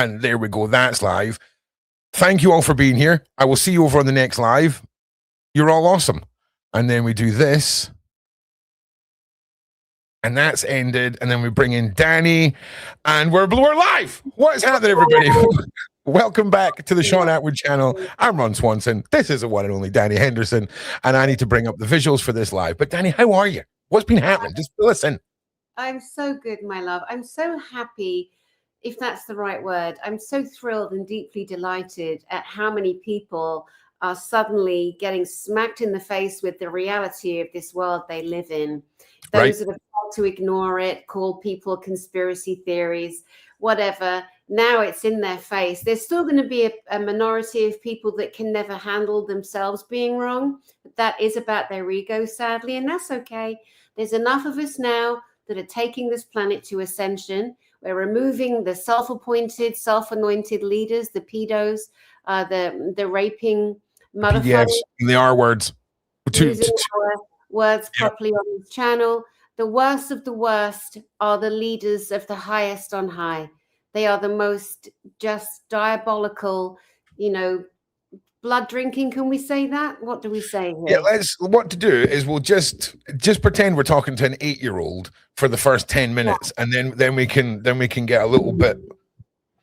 And there we go. That's live. Thank you all for being here. I will see you over on the next live. You're all awesome. And then we do this. And that's ended. And then we bring in Dani. And we're live. What is happening, everybody? Welcome back to the Shaun Attwood channel. I'm Ron Swanson. This is the one and only Dani Henderson. And I need to bring up the visuals for this live. But Dani, how are you? What's been happening? Just listen. I'm so good, my love. I'm so happy, if that's the right word. I'm so thrilled and deeply delighted at how many people are suddenly getting smacked in the face with the reality of this world they live in. Those that have tried to ignore it, call people conspiracy theories, whatever. Now it's in their face. There's still going to be a minority of people that can never handle themselves being wrong. But that is about their ego, sadly, and that's okay. There's enough of us now that are taking this planet to ascension. We're removing the self-appointed, self-anointed leaders, the pedos, the raping motherfuckers. The R words. Using our words properly on this channel. The worst of the worst are the leaders of the highest on high. They are the most just diabolical, blood drinking. Can we say that? What do we say here? Yeah, what to do is we'll just pretend we're talking to an 8-year-old for the first 10 minutes, and then we can get a little bit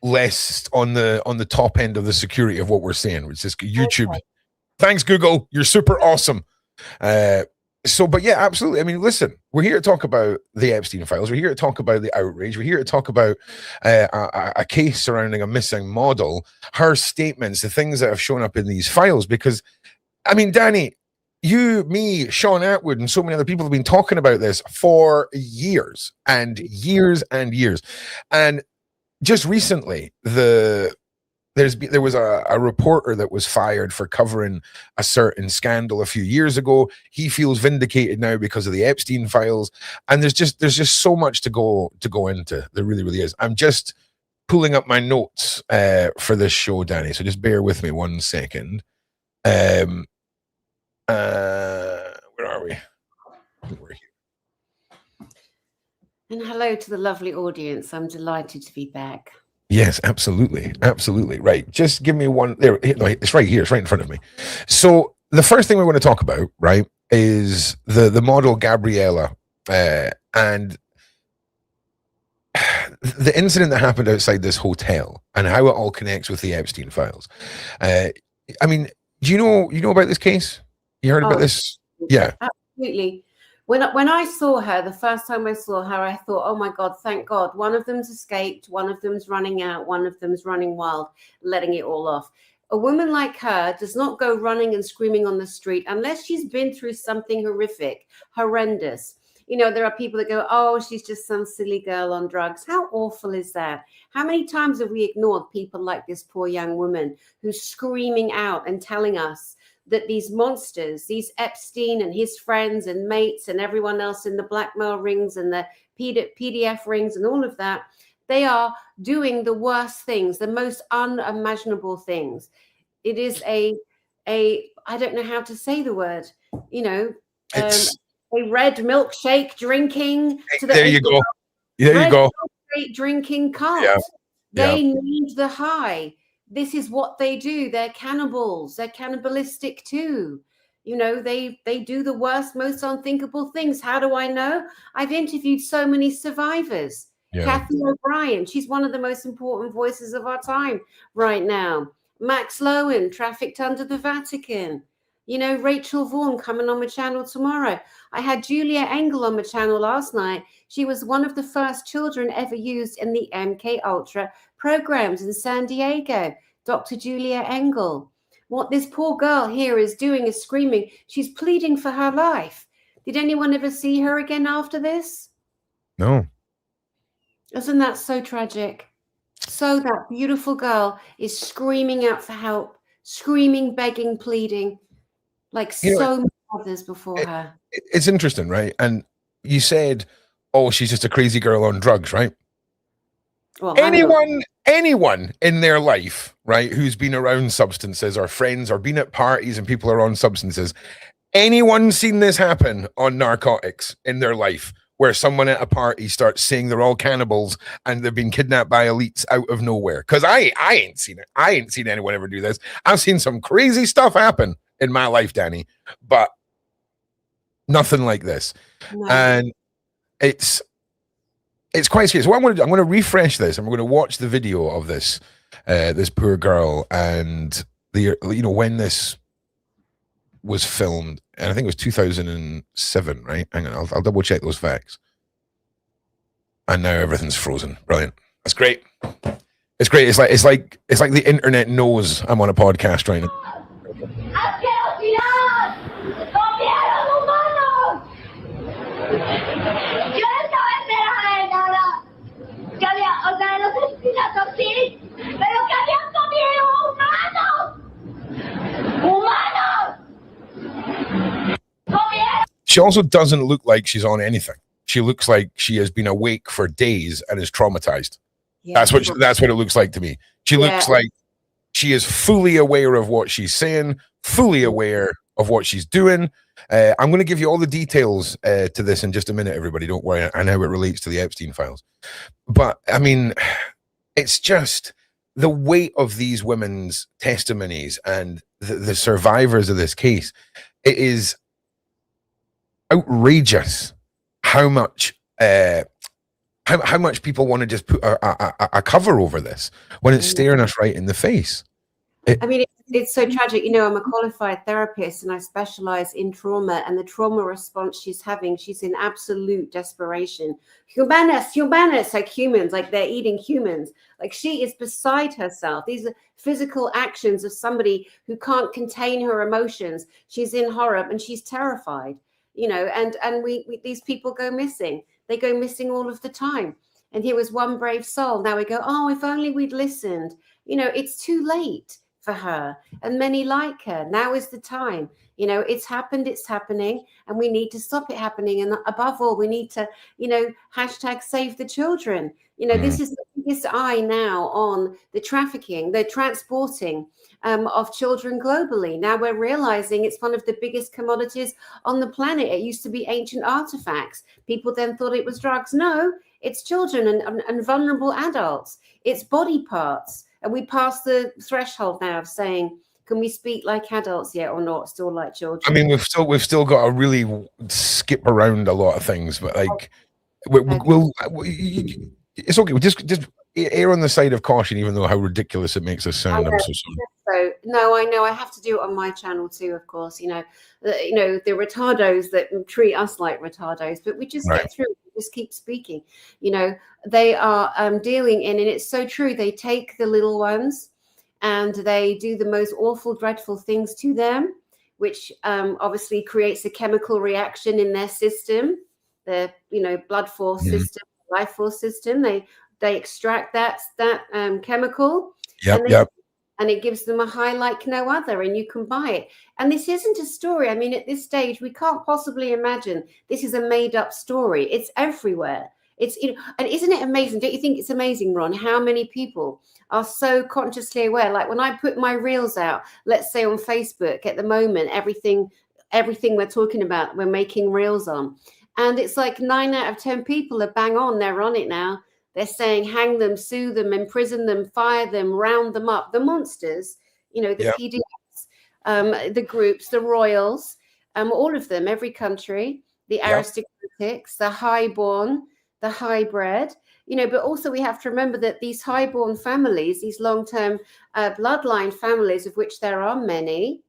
less on the top end of the security of what we're saying, which is YouTube. Okay. Thanks, Google. You're super awesome. But yeah, absolutely. I mean, listen, we're here to talk about the Epstein files. We're here to talk about the outrage. We're here to talk about a case surrounding a missing model, her statements, the things that have shown up in these files. Because, I mean, Dani, you, me, Shaun Attwood, and so many other people have been talking about this for years and years and years. And just recently, there was a reporter that was fired for covering a certain scandal a few years ago. He feels vindicated now because of the Epstein files, and there's just so much to go into. There really, really is. I'm just pulling up my notes for this show, Dani. So just bear with me 1 second. Where are we? We're here. And hello to the lovely audience. I'm delighted to be back. Yes, absolutely. Absolutely. Right. Just give me one there. It's right here. It's right in front of me. So the first thing we want to talk about, right, is the model Gabriela and the incident that happened outside this hotel and how it all connects with the Epstein files. I mean, do you know about this case? You heard about this? Yeah. Absolutely. When I saw her, the first time I saw her, I thought, oh my God, thank God. One of them's escaped, one of them's running out, one of them's running wild, letting it all off. A woman like her does not go running and screaming on the street unless she's been through something horrific, horrendous. There are people that go, oh, she's just some silly girl on drugs. How awful is that? How many times have we ignored people like this poor young woman who's screaming out and telling us that these monsters, these Epstein and his friends and mates and everyone else in the blackmail rings and the PDF rings and all of that, they are doing the worst things, the most unimaginable things. It is a I don't know how to say the word, a red milkshake drinking. There you go. There you go. Drinking cult. Yeah. They need the high. This is what they do. They're cannibals. They're cannibalistic too. They do the worst, most unthinkable things. How do I know? I've interviewed so many survivors. Yeah. Kathy O'Brien, she's one of the most important voices of our time right now. Max Lowen, trafficked under the Vatican. Rachel Vaughan coming on my channel tomorrow. I had Julia Engel on my channel last night. She was one of the first children ever used in the MK Ultra programs in San Diego. Dr. Julia Engel. What this poor girl here is doing is screaming. She's pleading for her life. Did anyone ever see her again after this? No. Isn't that so tragic? So that beautiful girl is screaming out for help, screaming, begging, pleading, like so many others before her. It's interesting, right? And you said, oh, she's just a crazy girl on drugs, right? Well, anyone in their life, right, who's been around substances or friends or been at parties and people are on substances, anyone seen this happen on narcotics in their life where someone at a party starts saying they're all cannibals and they've been kidnapped by elites out of nowhere. Because I ain't seen it. I ain't seen anyone ever do this. I've seen some crazy stuff happen in my life, Dani, but nothing like this. No. And it's quite scary. So what I'm going to refresh this. I'm going to watch the video of this poor girl and when this was filmed, and I think it was 2007, right? Hang on, I'll double check those facts. And now everything's frozen. Brilliant. That's great. It's great. It's like the internet knows I'm on a podcast right now. She also doesn't look like she's on anything. She looks like she has been awake for days and is traumatized. Yeah. That's what it looks like to me. She looks like she is fully aware of what she's saying, fully aware of what she's doing. I'm going to give you all the details to this in just a minute, everybody. Don't worry. I know how it relates to the Epstein files. But, I mean, it's just the weight of these women's testimonies and the survivors of this case. It is outrageous how much people want to just put a cover over this when it's staring us right in the face. It's so tragic. I'm a qualified therapist and I specialize in trauma, and the trauma response she's having, she's in absolute desperation. Humanus, like humans, like they're eating humans. Like she is beside herself. These are physical actions of somebody who can't contain her emotions. She's in horror and she's terrified. And we these people go missing. They go missing all of the time. And here was one brave soul. Now we go, oh, if only we'd listened. It's too late for her and many like her. Now is the time. It's happened, it's happening, and we need to stop it happening. And above all, we need to, hashtag save the children. This is the biggest eye now on the trafficking, the transporting of children globally. Now we're realizing it's one of the biggest commodities on the planet. It used to be ancient artifacts. People then thought it was drugs. No, it's children and vulnerable adults. It's body parts. And we passed the threshold now of saying, can we speak like adults yet or not? Still like children? I mean, we've still got to really skip around a lot of things, but like, it's okay. We'll just err on the side of caution, even though how ridiculous it makes us sound. I'm so sorry. So no, I know I have to do it on my channel too, of course. The retardos that treat us like retardos, but we just get through. We just keep speaking. They are dealing in, and it's so true. They take the little ones, and they do the most awful, dreadful things to them, which obviously creates a chemical reaction in their system, their blood force system, life force system. They extract that chemical. And it gives them a high like no other, and you can buy it. And this isn't a story. I mean, at this stage, we can't possibly imagine this is a made-up story. It's everywhere. And isn't it amazing? Don't you think it's amazing, Ron, how many people are so consciously aware? Like when I put my reels out, let's say on Facebook at the moment, everything we're talking about, we're making reels on. And it's like 9 out of 10 people are bang on. They're on it now. They're saying hang them, sue them, imprison them, fire them, round them up. The monsters, the PDFs, the groups, the royals, all of them, every country, the aristocratics, the highborn, the hybrid, but also we have to remember that these highborn families, these long-term bloodline families, of which there are many,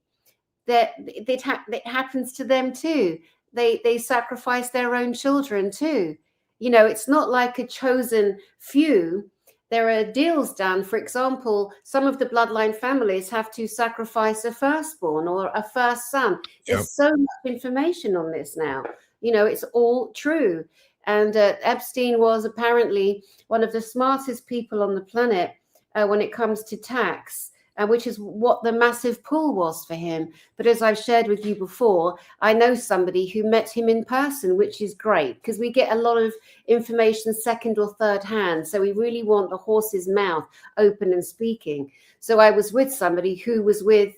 that it happens to them too. They sacrifice their own children too. It's not like a chosen few. There are deals done. For example, some of the bloodline families have to sacrifice a firstborn or a first son. There's so much information on this now. It's all true. And Epstein was apparently one of the smartest people on the planet when it comes to tax, which is what the massive pull was for him. But as I've shared with you before, I know somebody who met him in person, which is great because we get a lot of information second or third hand. So we really want the horse's mouth open and speaking. So I was with somebody who was with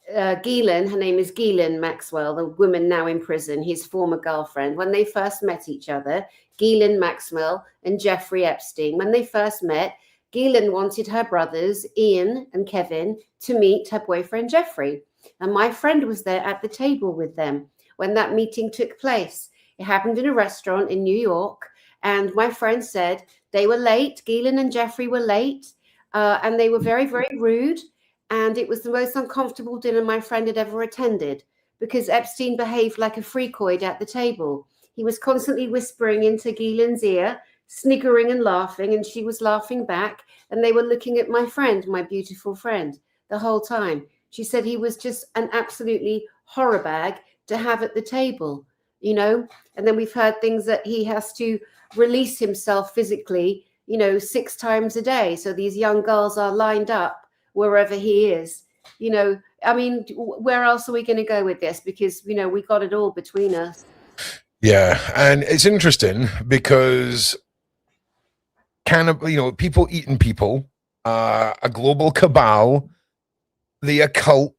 Ghislaine, her name is Ghislaine Maxwell, the woman now in prison, his former girlfriend, when they first met each other, Ghislaine Maxwell and Jeffrey Epstein, when they first met, Ghislaine wanted her brothers, Ian and Kevin, to meet her boyfriend, Jeffrey. And my friend was there at the table with them when that meeting took place. It happened in a restaurant in New York. And my friend said they were late. Ghislaine and Jeffrey were late. And they were very, very rude. And it was the most uncomfortable dinner my friend had ever attended because Epstein behaved like a freakoid at the table. He was constantly whispering into Ghislaine's ear, sniggering and laughing, and she was laughing back. And they were looking at my friend, my beautiful friend, the whole time. She said he was just an absolutely horror bag to have at the table, you know. And then we've heard things that he has to release himself physically, 6 times a day. So these young girls are lined up wherever he is, I mean, where else are we going to go with this? Because, we got it all between us. Yeah. And it's interesting because people eating people, a global cabal, the occult,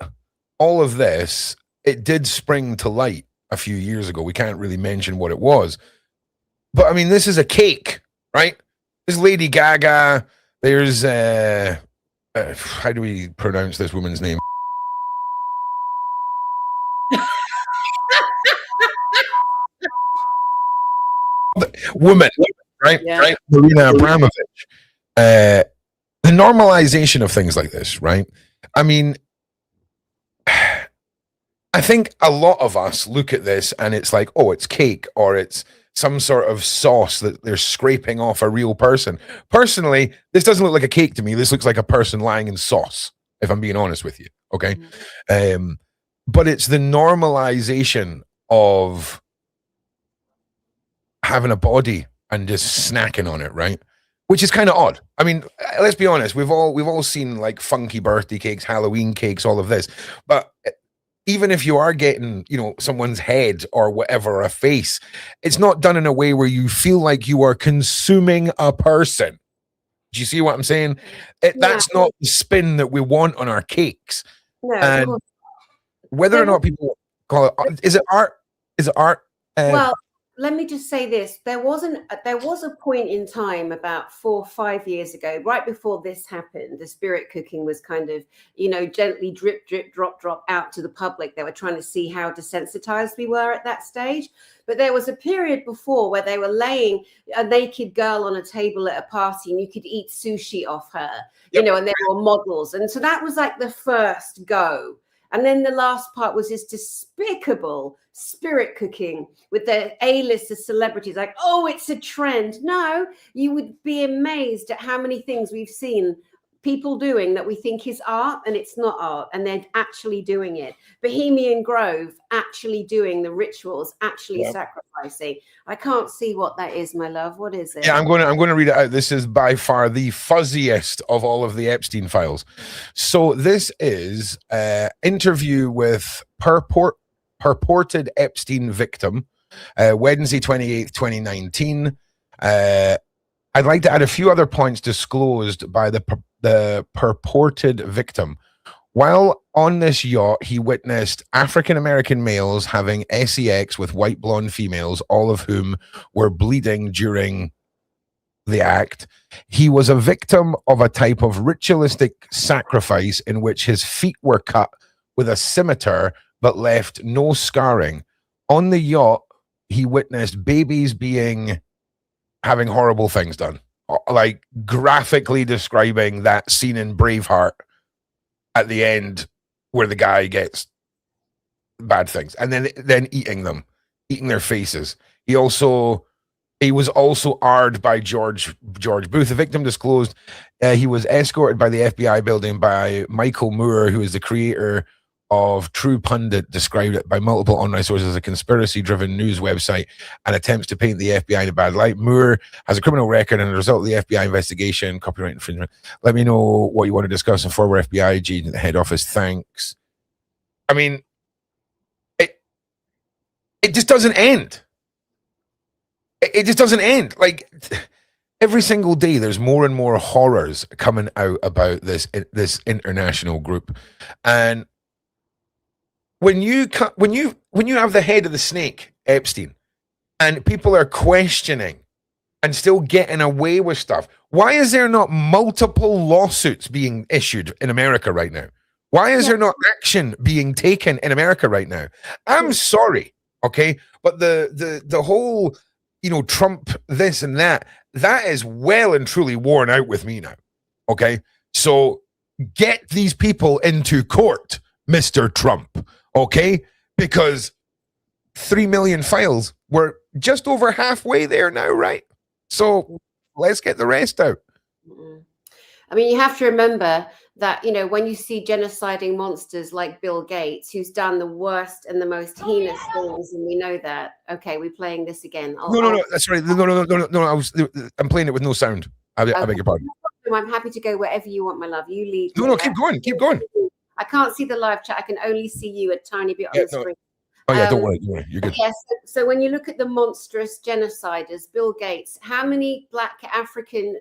all of this, it did spring to light a few years ago. We can't really mention what it was. But I mean, this is a cake, right? There's Lady Gaga. There's, how do we pronounce this woman's name? Woman, right? Yeah. Right? Marina Abramovich. The normalization of things like this, right? I mean, I think a lot of us look at this and it's like, oh, it's cake or it's some sort of sauce that they're scraping off a real person. Personally, this doesn't look like a cake to me. This looks like a person lying in sauce, if I'm being honest with you. Okay. Mm-hmm. But it's the normalization of having a body and just snacking on it, right? Which is kind of odd. I mean, let's be honest. We've all seen like funky birthday cakes, Halloween cakes, all of this. But even if you are getting, someone's head or whatever, a face, it's not done in a way where you feel like you are consuming a person. Do you see what I'm saying? That's not the spin that we want on our cakes. No, and whether or not people call it, is it art? Is it art? Well, let me just say this. There was a point in time about 4 or 5 years ago, right before this happened, the spirit cooking was kind of, gently drip, drip, drop, drop out to the public. They were trying to see how desensitized we were at that stage. But there was a period before where they were laying a naked girl on a table at a party and you could eat sushi off her, and there were models. And so that was like the first go. And then the last part was this despicable spirit cooking with the A-list celebrities like, oh, it's a trend. No, you would be amazed at how many things we've seen people doing that we think is art and it's not art, and they're actually doing it. Bohemian Grove actually doing the rituals, actually sacrificing. I can't see what that is, my love. What is it? Yeah, I'm going to read it out. This is by far the fuzziest of all of the Epstein files. So this is an interview with purported Epstein victim, Wednesday 28th, 2019. I'd like to add a few other points disclosed by the purported victim. While on this yacht, he witnessed African-American males having sex with white blonde females, all of whom were bleeding during the act. He was a victim of a type of ritualistic sacrifice in which his feet were cut with a scimitar but left no scarring. On the yacht, he witnessed babies having horrible things done, like graphically describing that scene in Braveheart at the end where the guy gets bad things and then eating their faces. He was also arred by George Booth. The victim disclosed he was escorted by the FBI building by Michael Moore, who is the creator of True Pundit, described it by multiple online sources as a conspiracy-driven news website and attempts to paint the FBI in a bad light. Moore has a criminal record, and as a result of the FBI investigation, copyright infringement. Let me know what you want to discuss in former FBI agent at the head office. Thanks. I mean, it just doesn't end. It just doesn't end. Like, every single day, there's more and more horrors coming out about this international group. And when you have the head of the snake, Epstein, and people are questioning and still getting away with stuff, why is there not multiple lawsuits being issued in America right now? Why is there not action being taken in America right now? I'm sorry, okay, but the whole, Trump this and that is well and truly worn out with me now. Okay, so get these people into court, Mr. Trump. Okay, because 3 million files, we're just over halfway there now, right? So let's get the rest out. I mean, you have to remember that, when you see genociding monsters like Bill Gates, who's done the worst and the most heinous things, and we know that. Okay, we're playing this again. No, that's right. No. I'm playing it with no sound. I beg your pardon. I'm happy to go wherever you want, my love. You lead. No, keep going. I can't see the live chat. I can only see you a tiny bit on the screen. Oh yeah, don't worry. You're good. Yes. So when you look at the monstrous genociders, Bill Gates, how many Black African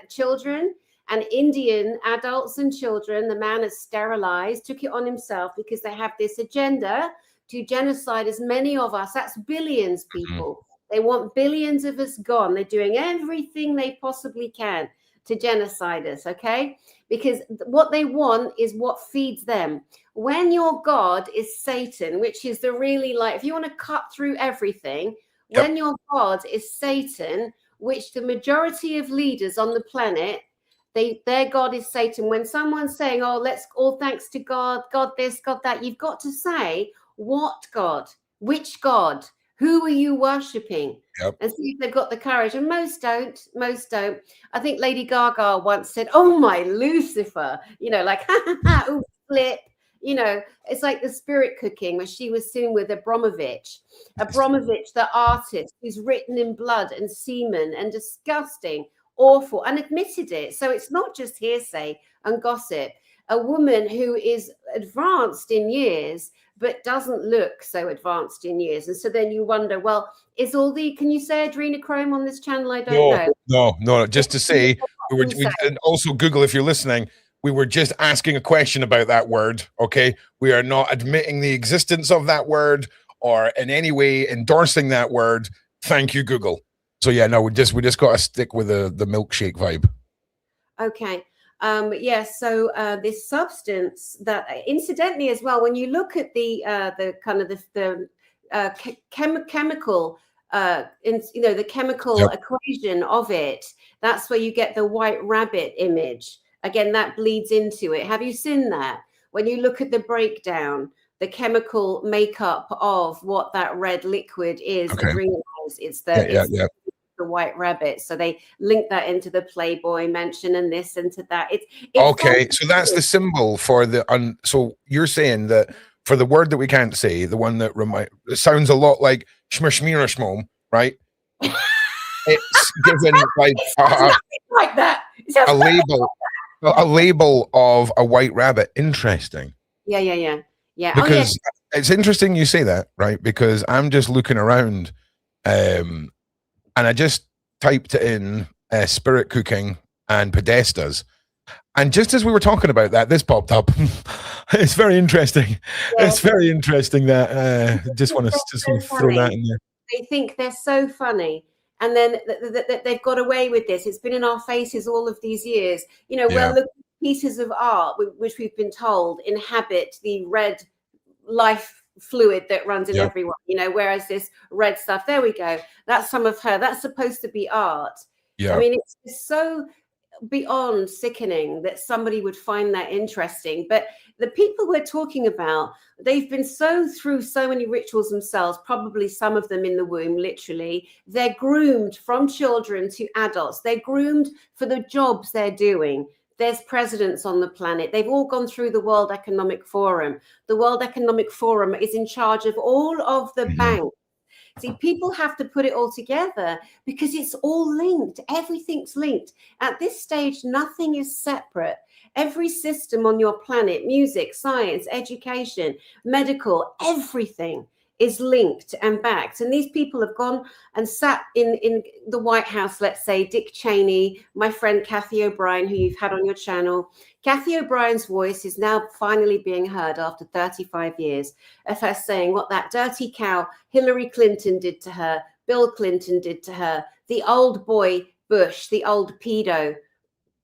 children and Indian adults and children the man has sterilized, took it on himself because they have this agenda to genocide as many of us. That's billions, people. They want billions of us gone. They're doing everything they possibly can to genocide us, okay? Because what they want is what feeds them. When your God is Satan, which is the really, like, if you want to cut through everything, when your God is Satan, which the majority of leaders on the planet, their God is Satan. When someone's saying, oh, let's all thanks to God, God this, God that, you've got to say, what God? Which God? Who are you worshipping? And see if they've got the courage. And most don't. I think Lady Gaga once said, oh, my Lucifer, like, ooh, flip. It's like the spirit cooking where she was seen with Abramovich, the artist who's written in blood and semen and disgusting, awful, and admitted it. So it's not just hearsay and gossip. A woman who is advanced in years but doesn't look so advanced in years. And so then you wonder, well, can you say adrenochrome on this channel? I don't know. No, just to say, and also Google, if you're listening, we were just asking a question about that word, okay? We are not admitting the existence of that word or in any way endorsing that word. Thank you, Google. So yeah, no, we just got to stick with the milkshake vibe. Okay. So this substance that, incidentally, as well, when you look at the kind of the chemical, the chemical equation of it, that's where you get the white rabbit image. Again, that bleeds into it. Have you seen that? When you look at the breakdown, the chemical makeup of what that red liquid is, it's the white rabbit. So they link that into the Playboy mention and this into that. It's okay. So that's the symbol for the. So you're saying that for the word that we can't say, the one that it sounds a lot like schmishmirashmom, right? It's given like like that. A label of a white rabbit. Interesting. Yeah. Because it's interesting you say that, right? Because I'm just looking around, and I just typed in spirit cooking and podestas. And just as we were talking about that, this popped up. It's very interesting. Yeah. It's very interesting that just want to throw that in there. They think they're so funny. And then they've got away with this. It's been in our faces all of these years. Well, the pieces of art, which we've been told inhabit the red life fluid that runs in everyone, whereas this red stuff, there we go. That's some of her. That's supposed to be art. I mean, it's so beyond sickening that somebody would find that interesting. But the people we're talking about, they've been through so many rituals themselves, probably some of them in the womb, literally. They're groomed from children to adults. They're groomed for the jobs they're doing. There's presidents on the planet. They've all gone through the World Economic Forum. The World Economic Forum is in charge of all of the banks. See, people have to put it all together because it's all linked. Everything's linked. At this stage, nothing is separate. Every system on your planet, music, science, education, medical, everything is linked and backed. And these people have gone and sat in the White House, let's say, Dick Cheney, my friend Kathy O'Brien, who you've had on your channel. Kathy O'Brien's voice is now finally being heard after 35 years of her saying what that dirty cow Hillary Clinton did to her, Bill Clinton did to her, the old boy Bush, the old PDF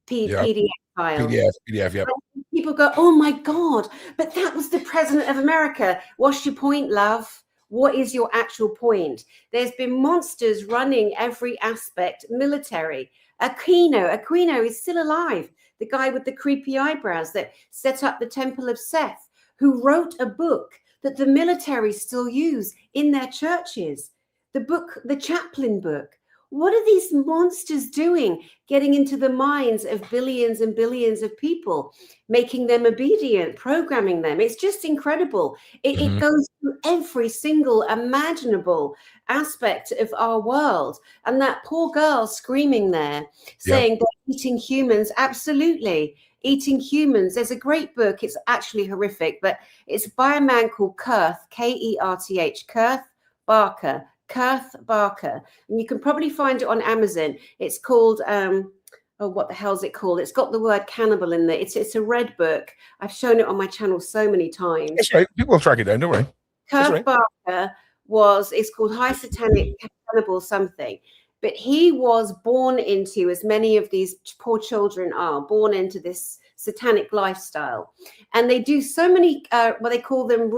file. PDF, yeah. People go, oh my God, but that was the president of America. What's your point, love? What is your actual point? There's been monsters running every aspect, military. Aquino is still alive. The guy with the creepy eyebrows that set up the Temple of Seth, who wrote a book that the military still use in their churches. The book, the Chaplain book. What are these monsters doing? Getting into the minds of billions and billions of people, making them obedient, programming them. It's just incredible. It goes through every single imaginable aspect of our world. And that poor girl screaming there, saying they're eating humans. Absolutely. Eating humans. There's a great book. It's actually horrific, but it's by a man called Kurth, Kerth, Kurth Barker, and you can probably find it on Amazon. It's called what the hell is it called? It's got the word cannibal in there. It's a red book. I've shown it on my channel so many times. That's right. People will track it down, don't worry. Kurth Barker it's called High Satanic Cannibal something, but he was born into, as many of these poor children are, born into this satanic lifestyle, and they do so many what they call them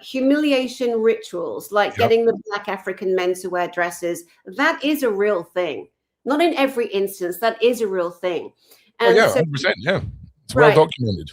humiliation rituals, like getting the Black African men to wear dresses. That is a real thing. Not in every instance, that is a real thing. And 100%, yeah. It's well documented.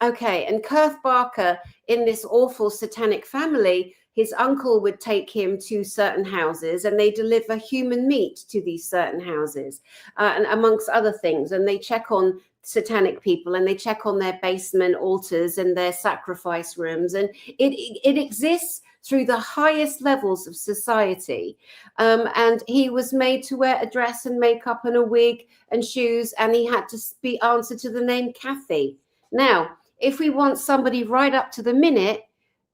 Okay, and Kurth Barker, in this awful satanic family, his uncle would take him to certain houses and they deliver human meat to these certain houses, and amongst other things. And they check on satanic people and they check on their basement altars and their sacrifice rooms. And it exists through the highest levels of society. And he was made to wear a dress and makeup and a wig and shoes, and he had to be answered to the name Kathy. Now, if we want somebody right up to the minute,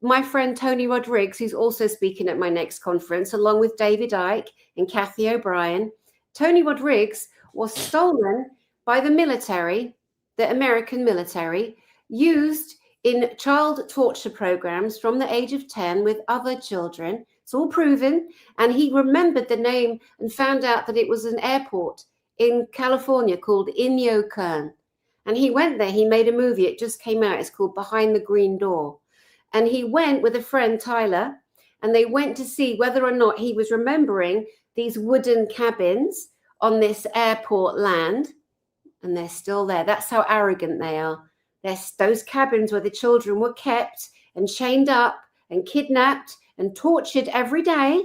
my friend Tony Rodriguez, who's also speaking at my next conference, along with David Icke and Kathy O'Brien, Tony Rodriguez was stolen by the military, the American military, used in child torture programs from the age of 10 with other children. It's all proven. And he remembered the name and found out that it was an airport in California called Inyo. And he went there. He made a movie. It just came out. It's called Behind the Green Door. And he went with a friend, Tyler, and they went to see whether or not he was remembering these wooden cabins on this airport land. And they're still there. That's how arrogant they are. There's those cabins where the children were kept and chained up and kidnapped and tortured every day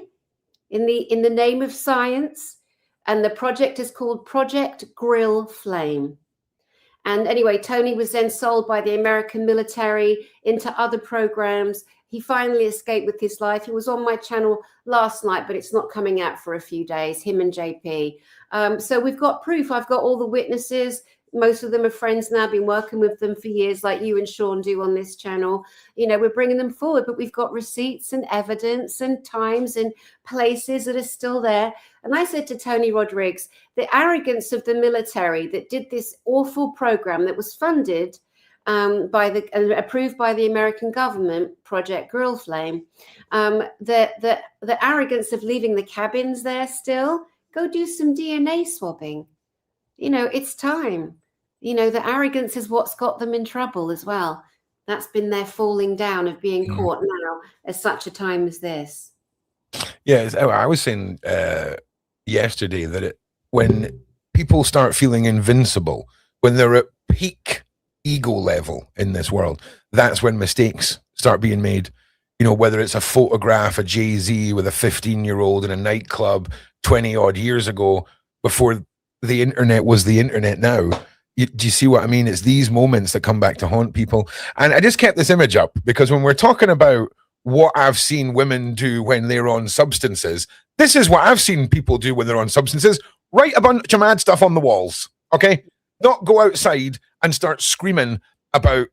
in the name of science. And the project is called Project Grill Flame. And anyway, Tony was then sold by the American military into other programs. He finally escaped with his life. He was on my channel last night, but it's not coming out for a few days, him and JP. So we've got proof. I've got all the witnesses. Most of them are friends now, been working with them for years, like you and Shaun do on this channel. You know, we're bringing them forward, but we've got receipts and evidence and times and places that are still there. And I said to Tony Rodriguez, the arrogance of the military that did this awful program that was funded approved by the American government, Project Grill Flame, the arrogance of leaving the cabins there still. Go do some DNA swabbing. You know, it's time. You know, the arrogance is what's got them in trouble as well. That's been their falling down of being caught now at such a time as this. Yeah, I was saying yesterday that when people start feeling invincible, when they're at peak ego level in this world, that's when mistakes start being made. You know, whether it's a photograph of Jay-Z with a 15-year-old in a nightclub 20 odd years ago, before the internet was the internet now. Do you see what I mean? It's these moments that come back to haunt people. And I just kept this image up because when we're talking about what I've seen women do when they're on substances, this is what I've seen people do when they're on substances. Write a bunch of mad stuff on the walls, okay? Not go outside and start screaming about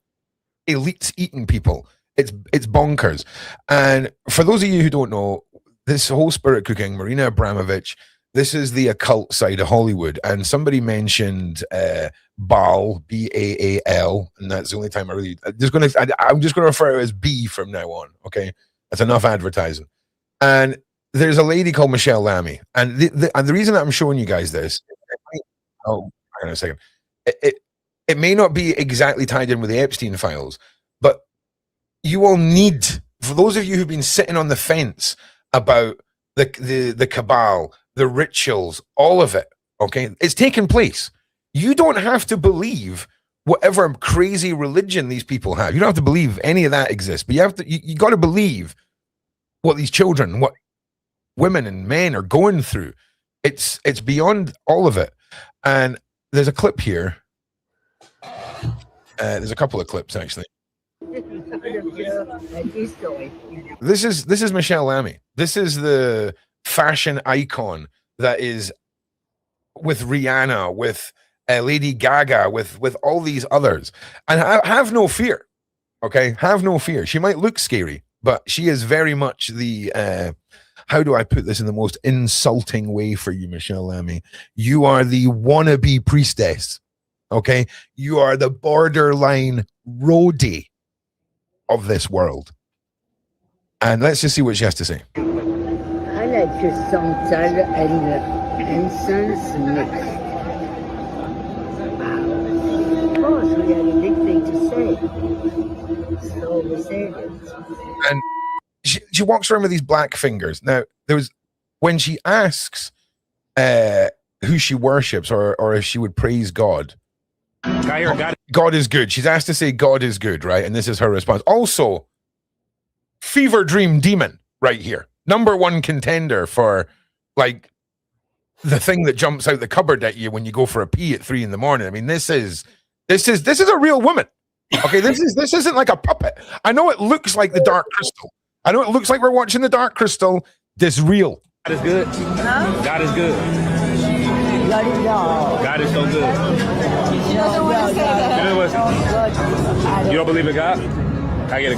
elites eating people. it's bonkers. And for those of you who don't know, this whole spirit cooking, Marina Abramovich, this is the occult side of Hollywood. And somebody mentioned Baal, B-A-A-L, and that's the only time I'm just going to refer to it as B from now on. Okay, that's enough advertising. And there's a lady called Michelle Lamy, and the reason that I'm showing you guys this, hang on a second, it may not be exactly tied in with the Epstein files, but you will need, for those of you who've been sitting on the fence about the cabal, the rituals, all of it, okay, it's taken place. You don't have to believe whatever crazy religion these people have. You don't have to believe any of that exists, but you got to believe what these children, what women and men are going through. It's beyond all of it. And there's a clip here. There's a couple of clips actually. This is Michelle Lamy. This is the fashion icon that is with Rihanna, with Lady Gaga, with all these others. And have no fear, okay? Have no fear. She might look scary, but she is very much the how do I put this in the most insulting way for you, Michelle Lamy? You are the wannabe priestess, okay? You are the borderline roadie of this world. And let's just see what she has to say. I like your santal and incense mixed. Of course, we had a big thing to say. So we said it. And she walks around with these black fingers. Now, when she asks who she worships or if she would praise God, God is good. She's asked to say God is good, right? And this is her response. Also, fever dream demon right here. Number one contender for like the thing that jumps out the cupboard at you when you go for a pee at 3 a.m. I mean, this is a real woman. Okay, this isn't like a puppet. I know it looks like the Dark Crystal. I know it looks like we're watching the Dark Crystal. This real. God is good. God is good. God is so good. You don't believe in God? Can I get a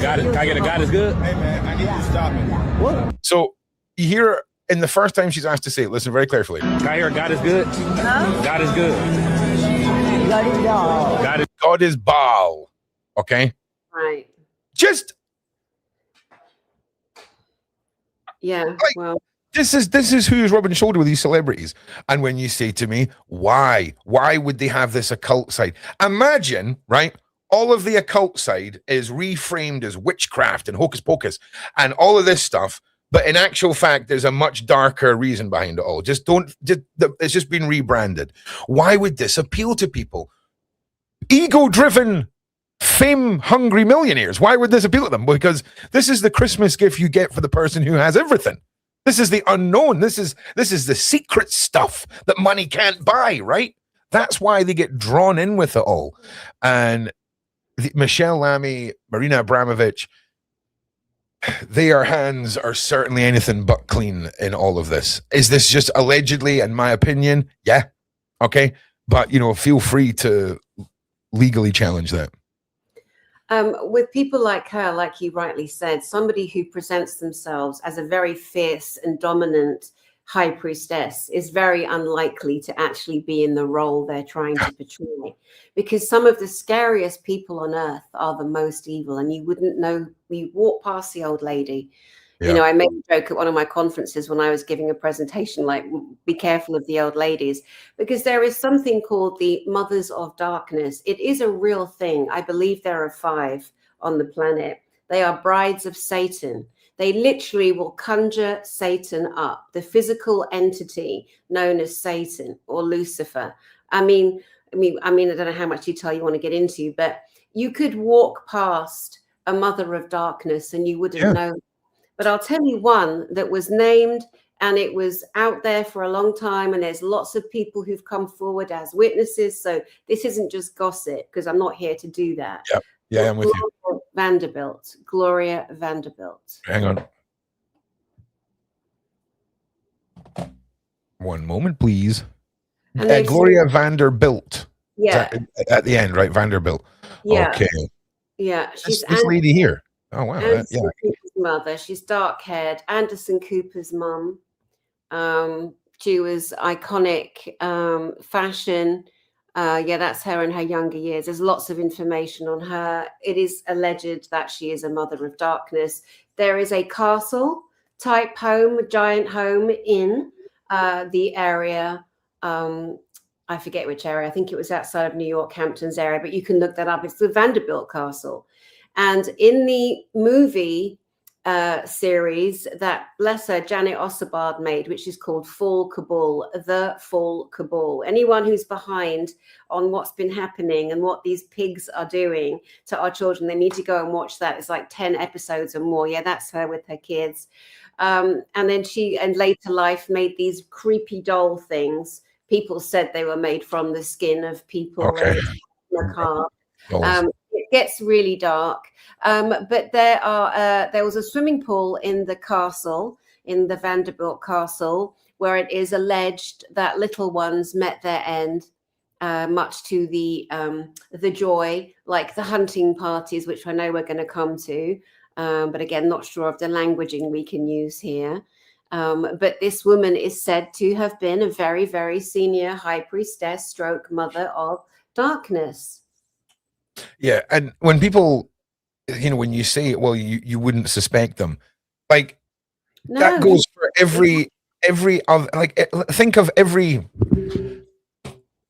God is good? Hey man, I need you to stop it. What? So you hear in the first time she's asked to say it, listen very carefully. Can I hear God is good? God is good. God is Baal. Okay? Right. Just yeah, like, well, this is who's rubbing shoulder with these celebrities. And when you say to me, why would they have this occult side? Imagine, right? All of the occult side is reframed as witchcraft and hocus pocus and all of this stuff. But in actual fact, there's a much darker reason behind it all. It's just been rebranded. Why would this appeal to people? Ego-driven, fame-hungry millionaires. Why would this appeal to them? Because this is the Christmas gift you get for the person who has everything. This is the unknown. This is the secret stuff that money can't buy, right? That's why they get drawn in with it all. And Michelle Lamy, Marina Abramovich, their hands are certainly anything but clean in all of this. Is this just allegedly, in my opinion? Yeah. Okay. But, feel free to legally challenge that. With people like her, like you rightly said, somebody who presents themselves as a very fierce and dominant high priestess is very unlikely to actually be in the role they're trying to portray, because some of the scariest people on earth are the most evil, and you wouldn't know. You walk past the old lady. Yeah. I made a joke at one of my conferences when I was giving a presentation, like, be careful of the old ladies, because there is something called the Mothers of Darkness. It is a real thing. I believe there are 5 on the planet. They are brides of Satan. They literally will conjure Satan up, the physical entity known as Satan or Lucifer. I mean, I don't know how much detail you want to get into, but you could walk past a mother of darkness and you wouldn't know. But I'll tell you one that was named, and it was out there for a long time, and there's lots of people who've come forward as witnesses. So this isn't just gossip, because I'm not here to do that. Yeah, I'm with you. Gloria Vanderbilt. Hang on. One moment, please. Gloria Vanderbilt. Yeah. At the end, right? Vanderbilt. Yeah. Okay. Yeah. This lady here. Oh wow! Anderson Cooper's mother. She's dark haired. Anderson Cooper's mum. She was iconic fashion. That's her in her younger years. There's lots of information on her. It is alleged that she is a mother of darkness. There is a castle type home, a giant home in the area. I forget which area. I think it was outside of New York, Hamptons area, but you can look that up. It's the Vanderbilt Castle. And in the movie series that, bless her, Janet Ossabard made, which is called Fall Cabal, The Fall Cabal. Anyone who's behind on what's been happening and what these pigs are doing to our children, they need to go and watch that. It's like 10 episodes or more. Yeah, that's her with her kids. And then she, in later life, made these creepy doll things. People said they were made from the skin of people. Okay. It gets really dark. But there was a swimming pool in the castle, in the Vanderbilt Castle, where it is alleged that little ones met their end, much to the joy, like the hunting parties, which I know we're going to come to. But again, not sure of the languaging we can use here. But this woman is said to have been a very, very senior high priestess stroke mother of darkness. Yeah, and when people, when you say, well, you wouldn't suspect them, like No. that goes for every other, like think of every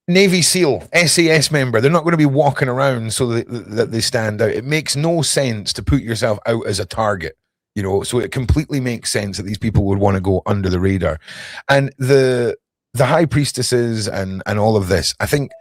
Navy SEAL, SAS member. They're not going to be walking around so that they stand out. It makes no sense to put yourself out as a target, so it completely makes sense that these people would want to go under the radar. And the high priestesses and all of this, I think,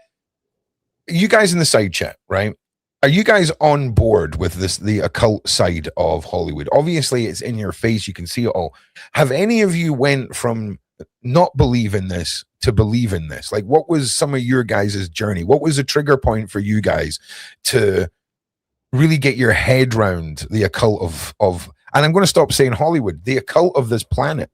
you guys in the side chat, right? Are you guys on board with the occult side of Hollywood? Obviously, it's in your face. You can see it all. Have any of you went from not believe in this to believe in this? Like, what was some of your guys' journey? What was the trigger point for you guys to really get your head round the occult of and I'm going to stop saying Hollywood, the occult of this planet?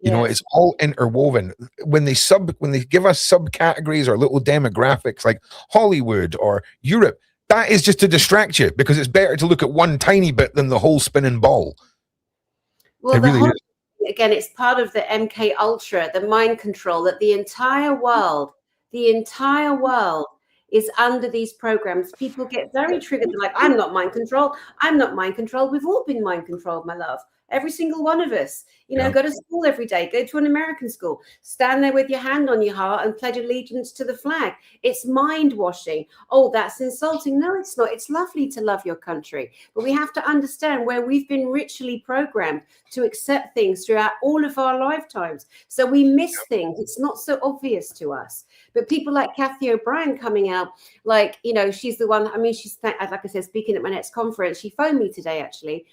It's all interwoven. When they give us subcategories or little demographics like Hollywood or Europe, that is just to distract you, because it's better to look at one tiny bit than the whole spinning ball. Well, again, it's part of the MK Ultra, the mind control, that the entire world is under these programs. People get very triggered. They're like, I'm not mind controlled. I'm not mind controlled. We've all been mind controlled, my love. Every single one of us, go to school every day, go to an American school, stand there with your hand on your heart and pledge allegiance to the flag. It's mind washing. Oh, that's insulting. No, it's not. It's lovely to love your country. But we have to understand where we've been ritually programmed to accept things throughout all of our lifetimes. So we miss things. It's not so obvious to us. But people like Kathy O'Brien coming out, like, she's the one, she's, like I said, speaking at my next conference. She phoned me today, actually.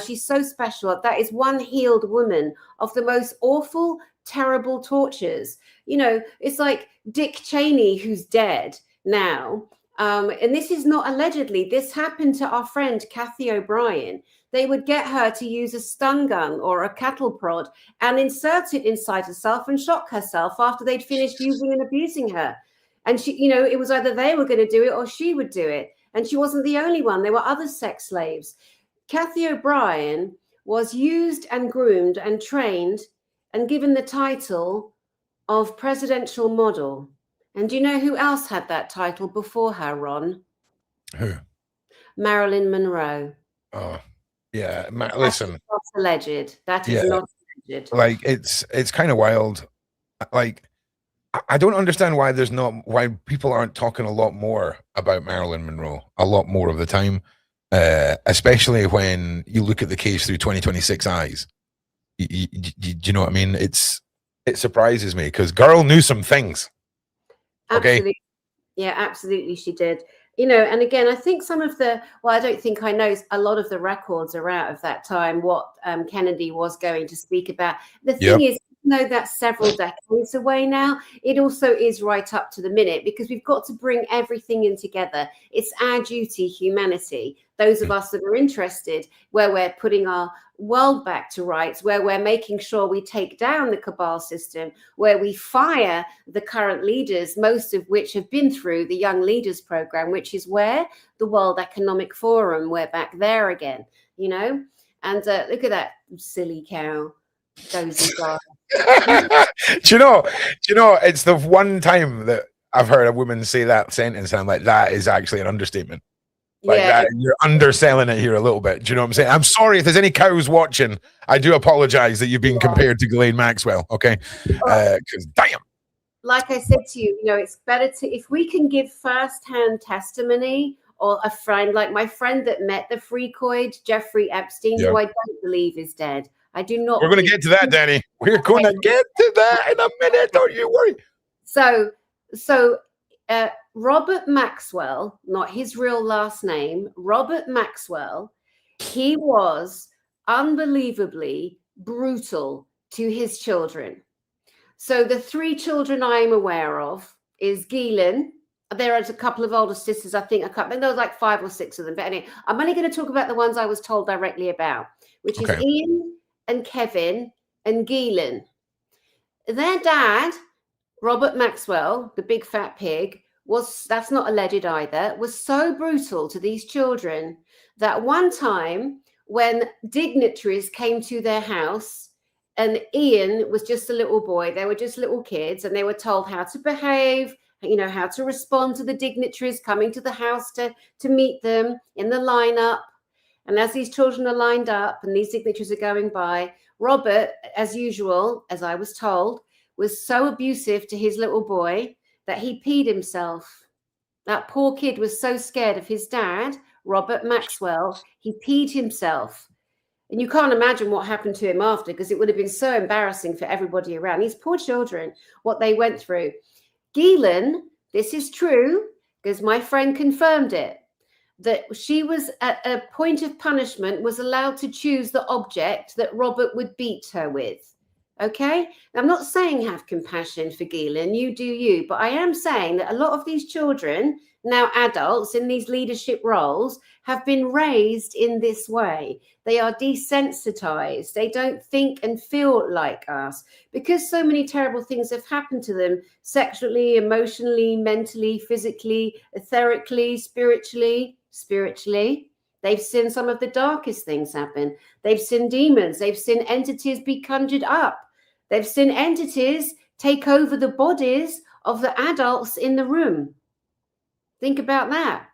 She's so special. That is one healed woman of the most awful, terrible tortures. It's like Dick Cheney, who's dead now. And this is not allegedly. This happened to our friend Kathy O'Brien. They would get her to use a stun gun or a cattle prod and insert it inside herself and shock herself after they'd finished using and abusing her. And she, it was either they were going to do it or she would do it. And she wasn't the only one. There were other sex slaves. Kathy O'Brien was used and groomed and trained and given the title of presidential model. And do you know who else had that title before her, Ron? Who? Marilyn Monroe. Oh, yeah. Listen. That is not alleged. That is not alleged. Like, it's kind of wild. Like, I don't understand why why people aren't talking a lot more about Marilyn Monroe a lot more of the time. Especially when you look at the case through 2026 eyes. You know what I mean? It surprises me, because girl knew some things. Absolutely. Okay. Yeah, absolutely, she did. And again, I think I don't think I know, a lot of the records are out of that time, what Kennedy was going to speak about. The thing is, that's several decades away now. It also is right up to the minute, because we've got to bring everything in together. It's our duty, humanity, those of us that are interested, where we're putting our world back to rights, where we're making sure we take down the cabal system, where we fire the current leaders, most of which have been through the Young Leaders Program, which is where the World Economic Forum, we're back there again. you know. And look at that silly cow. Goes and dies. Do you know, it's the one time that I've heard a woman say that sentence, and I'm like, that is actually an understatement. Like that, you're underselling it here a little bit. Do you know what I'm saying? I'm sorry if there's any cows watching. I do apologize that you've been compared to Ghislaine Maxwell. Okay, because damn. Like I said to you, it's better to, if we can give first-hand testimony, or a friend, like my friend that met the freakoid, Jeffrey Epstein, who I don't believe is dead. I do not. We're going to get to that, Dani. We're going to get to that in a minute. Don't you worry. So Robert Maxwell, not his real last name, Robert Maxwell, he was unbelievably brutal to his children. So the 3 children I am aware of is Ghislaine. There is a couple of older sisters, I think. There was like 5 or 6 of them. But anyway, I'm only going to talk about the ones I was told directly about, which is Ian and Kevin and Ghislaine. Their dad, Robert Maxwell, the big fat pig, that's not alleged either, was so brutal to these children that one time when dignitaries came to their house, and Ian was just a little boy, they were just little kids, and they were told how to behave, how to respond to the dignitaries coming to the house to meet them in the lineup. And as these children are lined up and these dignitaries are going by, Robert, as usual, as I was told, was so abusive to his little boy that he peed himself. That poor kid was so scared of his dad, Robert Maxwell, he peed himself. And you can't imagine what happened to him after, because it would have been so embarrassing for everybody around. These poor children, what they went through. Ghislaine, this is true, because my friend confirmed it, that she was at a point of punishment, was allowed to choose the object that Robert would beat her with. Okay, I'm not saying have compassion for Ghislaine, you do you, but I am saying that a lot of these children, now adults in these leadership roles, have been raised in this way. They are desensitized. They don't think and feel like us because so many terrible things have happened to them sexually, emotionally, mentally, physically, etherically, spiritually. They've seen some of the darkest things happen. They've seen demons. They've seen entities be conjured up. They've seen entities take over the bodies of the adults in the room. Think about that.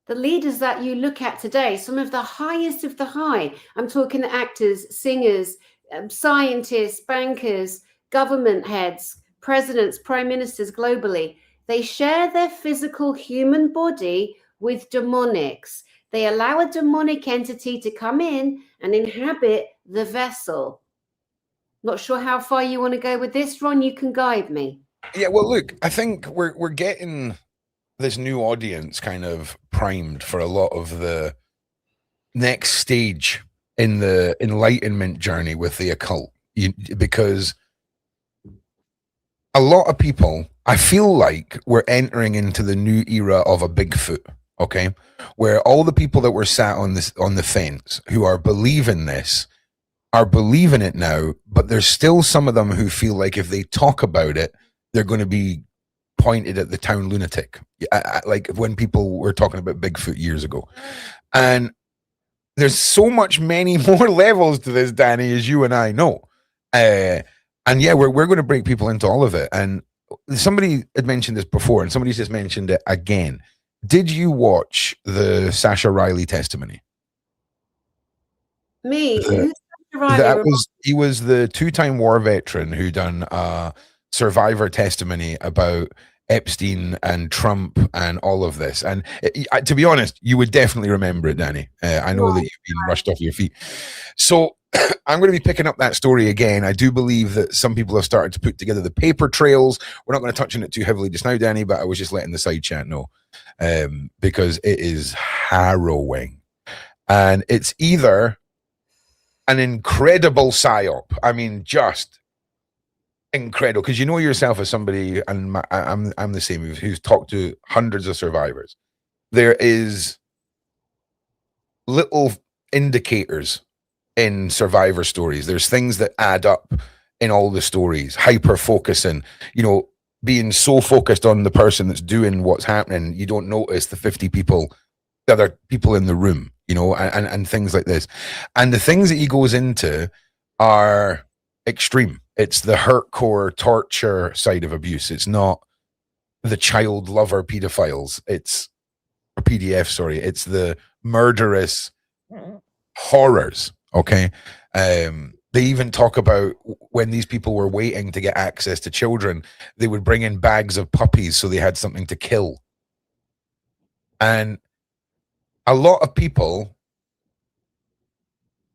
The leaders that you look at today, some of the highest of the high, I'm talking actors, singers, scientists, bankers, government heads, presidents, prime ministers globally, they share their physical human body with demonics. They allow a demonic entity to come in and inhabit the vessel. Not sure how far you want to go with this, Ron. You can guide me. Yeah, well, look, I think we're getting this new audience kind of primed for a lot of the next stage in the enlightenment journey with the occult, because a lot of people, I feel like we're entering into the new era of a Bigfoot. Okay, where all the people that were sat on the fence who are believing this are believing it now, but there's still some of them who feel like if they talk about it, they're going to be pointed at the town lunatic, like when people were talking about Bigfoot years ago. And there's so many more levels to this, Dani, as you and I know. And yeah, we're going to break people into all of it. And somebody had mentioned this before, and somebody's just mentioned it again. Did you watch the Sasha Riley testimony? Me? Who's Sasha Riley? He was the 2-time war veteran who done a survivor testimony about Epstein and Trump and all of this. And to be honest, you would definitely remember it, Dani. I know that you've been rushed off your feet. So I'm going to be picking up that story again. I do believe that some people have started to put together the paper trails. We're not going to touch on it too heavily just now, Dani, but I was just letting the side chat know. Because it is harrowing, and it's either an incredible psyop. I mean, just incredible, because you know yourself as somebody, and I'm the same, who's talked to hundreds of survivors. There is little indicators in survivor stories. There's things that add up in all the stories, hyper focusing, being so focused on the person that's doing what's happening, you don't notice the 50 people the other people in the room, you know, and things like this. And the things that he goes into are extreme. It's the hardcore torture side of abuse. It's not the child lover pedophiles. It's or PDF, sorry. It's the murderous horrors. Okay. They even talk about when these people were waiting to get access to children, they would bring in bags of puppies so they had something to kill. And a lot of people,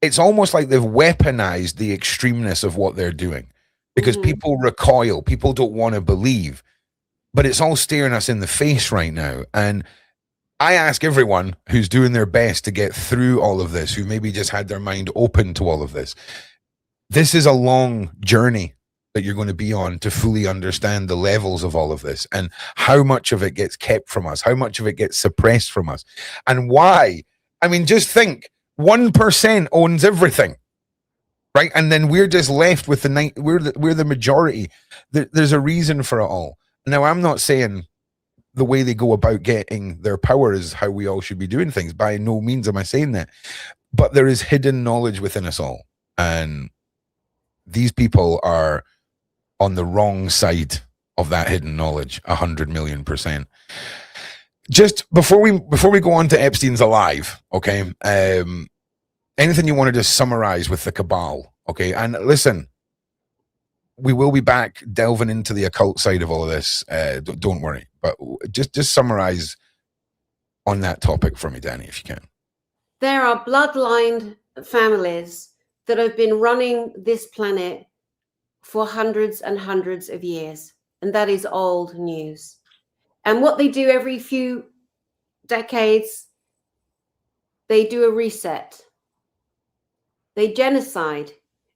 it's almost like they've weaponized the extremeness of what they're doing because people recoil, people don't want to believe, but it's all staring us in the face right now. And I ask everyone who's doing their best to get through all of this, who maybe just had their mind open to all of this. This is a long journey that you're going to be on to fully understand the levels of all of this and how much of it gets kept from us, how much of it gets suppressed from us, and why. I mean, just think, 1% owns everything, right? And then we're just left with we're the majority. There's a reason for it all. Now, I'm not saying the way they go about getting their power is how we all should be doing things. By no means am I saying that. But there is hidden knowledge within us all. And these people are on the wrong side of that hidden knowledge, 100,000,000%. Just before we go on to Epstein's alive, okay? Anything you want to just summarize with the cabal, okay? And listen, we will be back delving into the occult side of all of this. Don't worry, but just summarize on that topic for me, Dani, if you can. There are bloodline families that have been running this planet for hundreds and hundreds of years, and that is old news. And what they do every few decades, they do a reset. They genocide.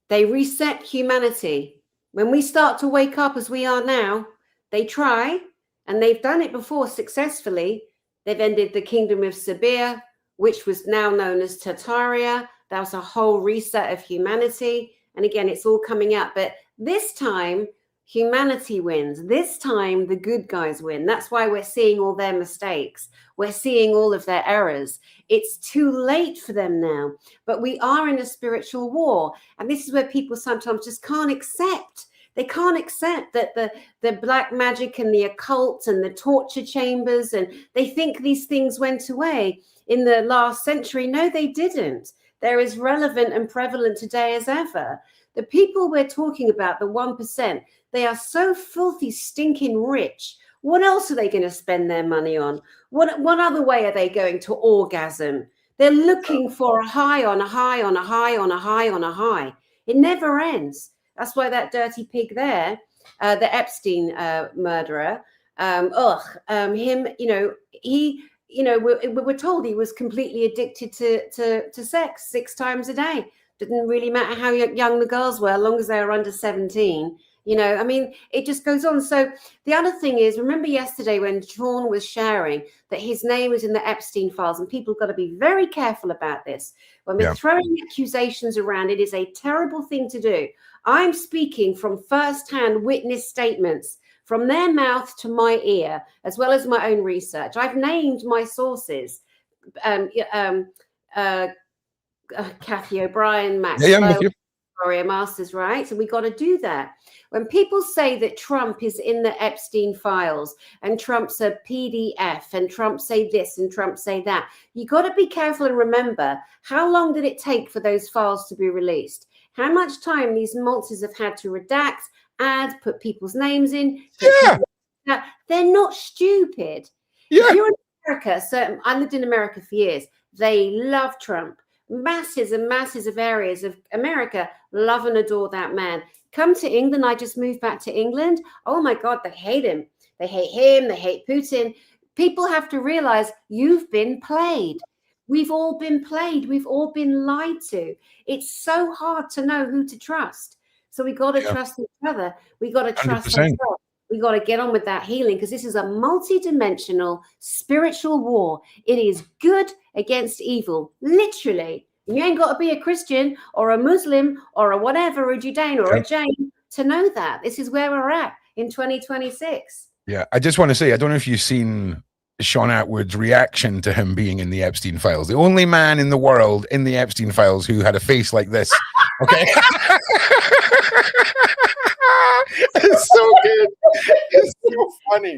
They reset humanity. When we start to wake up as we are now, they try, and they've done it before successfully. They've ended the kingdom of Siberia, which was now known as Tartaria. That was a whole reset of humanity. And again, it's all coming out. But this time, humanity wins. This time, the good guys win. That's why we're seeing all their mistakes. We're seeing all of their errors. It's too late for them now. But we are in a spiritual war. And this is where people sometimes just can't accept. They can't accept that the black magic and the occult and the torture chambers, and they think these things went away in the last century. No, they didn't. They're as relevant and prevalent today as ever. The people we're talking about, the 1%, they are so filthy, stinking rich. What else are they going to spend their money on? What other way are they going to orgasm? They're looking for a high on a high on a high on a high on a high. It never ends. That's why that dirty pig there, the Epstein murderer, him, we're told he was completely addicted to sex 6 times a day. Didn't really matter how young the girls were, as long as they were under 17. I mean, it just goes on. So the other thing is, remember yesterday when Shaun was sharing that his name was in the Epstein files, and people have got to be very careful about this. When we're throwing accusations around, it is a terrible thing to do. I'm speaking from first-hand witness statements from their mouth to my ear, as well as my own research. I've named my sources. Kathy O'Brien, Max Gloria Masters, right? So we got to do that. When people say that Trump is in the Epstein files and Trump's a PDF and Trump say this and Trump say that, you got to be careful and remember, how long did it take for those files to be released? How much time these monsters have had to redact, add, put people's names in? They're not stupid. If you're in America, so I lived in America for years, they love Trump. Masses and masses of areas of America love and adore that man. Come to England. I just moved back to England. Oh my God, they hate him. They hate him. They hate Putin. People have to realize you've been played. We've all been played. We've all been lied to. It's so hard to know who to trust. So we got to trust each other. We got to trust ourselves. We got to get on with that healing, because this is a multi-dimensional spiritual war. It is good against evil, literally. You ain't got to be a Christian or a Muslim or a whatever, a Judean or a Jain to know that. This is where we're at in 2026. Yeah, I just want to say, I don't know if you've seen Shaun Attwood's reaction to him being in the Epstein files. The only man in the world in the Epstein files who had a face like this. Okay. It's so good. It's so funny.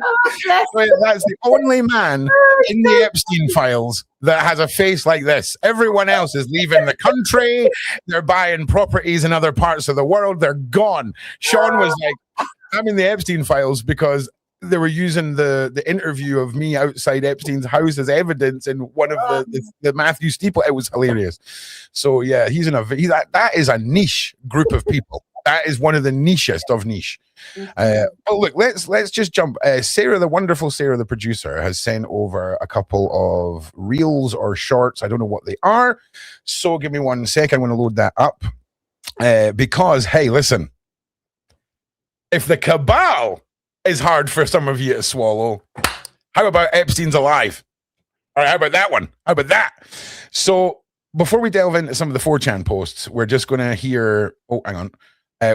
That's the only man in the Epstein files that has a face like this. Everyone else is leaving the country. They're buying properties in other parts of the world. They're gone. Shaun was like, I'm in the Epstein files because they were using the interview of me outside Epstein's house as evidence in one of the Matthew Steeple. It was hilarious. So yeah, that is a niche group of people. That is one of the nichest of niche. But look, let's just jump. Sarah, the wonderful Sarah, the producer, has sent over a couple of reels or shorts. I don't know what they are. So give me 1 sec. I'm going to load that up. Because, hey, listen, if the cabal is hard for some of you to swallow, how about Epstein's alive? All right, how about that one? How about that? So before we delve into some of the 4chan posts, we're just going to hear, hang on,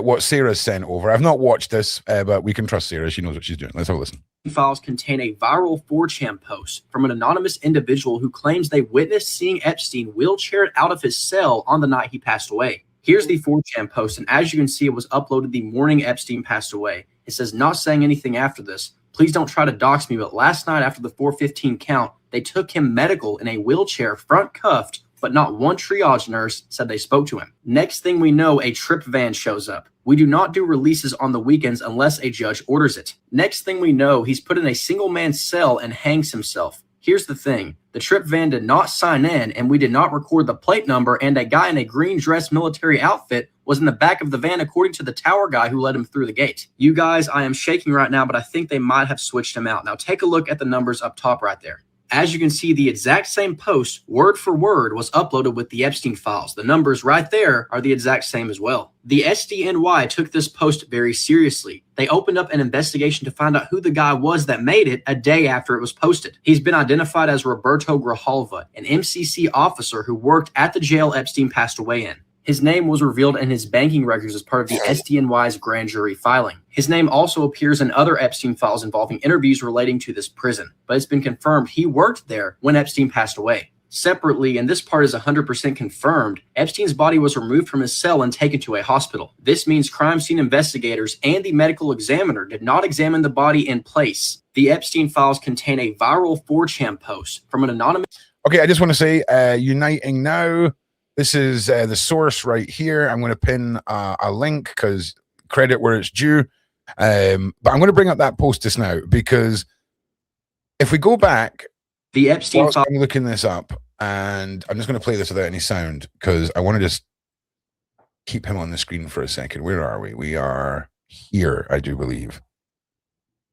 what Sarah's sent over. I've not watched this, but we can trust Sarah. She knows what she's doing. Let's have a listen. Files contain a viral 4chan post from an anonymous individual who claims they witnessed seeing Epstein wheelchaired out of his cell on the night he passed away. Here's the 4chan post, and as you can see, it was uploaded the morning Epstein passed away. It says, not saying anything after this. Please don't try to dox me, but last night after the 4:15 count, they took him medical in a wheelchair, front cuffed, but not one triage nurse said they spoke to him. Next thing we know, a trip van shows up. We do not do releases on the weekends unless a judge orders it. Next thing we know, he's put in a single man cell and hangs himself. Here's the thing. The trip van did not sign in, and we did not record the plate number, and a guy in a green dress military outfit was in the back of the van, according to the tower guy who let him through the gate. You guys, I am shaking right now, but I think they might have switched him out. Now take a look at the numbers up top right there. As you can see, the exact same post, word for word, was uploaded with the Epstein files. The numbers right there are the exact same as well. The SDNY took this post very seriously. They opened up an investigation to find out who the guy was that made it a day after it was posted. He's been identified as Roberto Grijalva, an MCC officer who worked at the jail Epstein passed away in. His name was revealed in his banking records as part of the SDNY's grand jury filing. His name also appears in other Epstein files involving interviews relating to this prison, but it's been confirmed he worked there when Epstein passed away. Separately, and this part is 100% confirmed, Epstein's body was removed from his cell and taken to a hospital. This means crime scene investigators and the medical examiner did not examine the body in place. The Epstein files contain a viral 4chan post from an anonymous... Okay, I just want to say, Uniting Now, this is the source right here. I'm going to pin a link because credit where it's due. But I'm going to bring up that post just now because if we go back, the Epstein file... I'm looking this up and I'm just going to play this without any sound because I want to just keep him on the screen for a second. Where are we? We are here, I do believe.